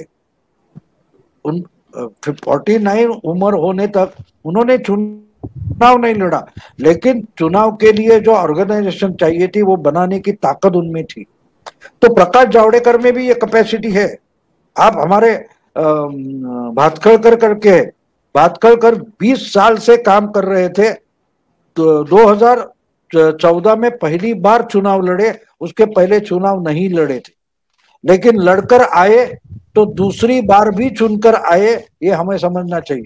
49 उम्र होने तक उन्होंने चुनाव नहीं लड़ा, लेकिन चुनाव के लिए जो ऑर्गेनाइजेशन चाहिए थी वो बनाने की ताकत उनमें थी। तो प्रकाश जावड़ेकर में भी ये कैपेसिटी है। आप हमारे भातखळकर 20 साल से काम कर रहे थे, तो 2014 में पहली बार चुनाव लड़े, उसके पहले चुनाव नहीं लड़े थे, लेकिन लड़कर आए तो दूसरी बार भी चुनकर आए। ये हमें समझना चाहिए।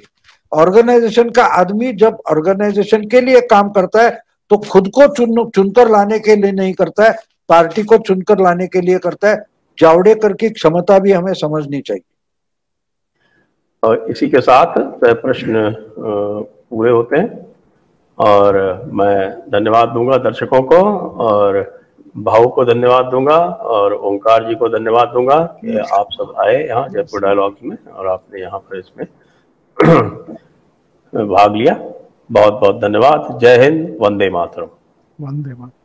ऑर्गेनाइजेशन का आदमी जब ऑर्गेनाइजेशन के लिए काम करता है तो खुद को चुनकर लाने के लिए नहीं करता है, पार्टी को चुनकर लाने के लिए करता है। जावड़ेकर की क्षमता भी हमें समझनी चाहिए। और इसी के साथ प्रश्न पूरे होते हैं, और मैं धन्यवाद दूंगा दर्शकों को, और भाऊ को धन्यवाद दूंगा, और ओंकार जी को धन्यवाद दूंगा कि आप सब आए यहाँ जयपुर डायलॉग्स में और आपने यहाँ पर इसमें भाग लिया। बहुत बहुत धन्यवाद। जय हिंद, वंदे मातरम। वंदे मातरम।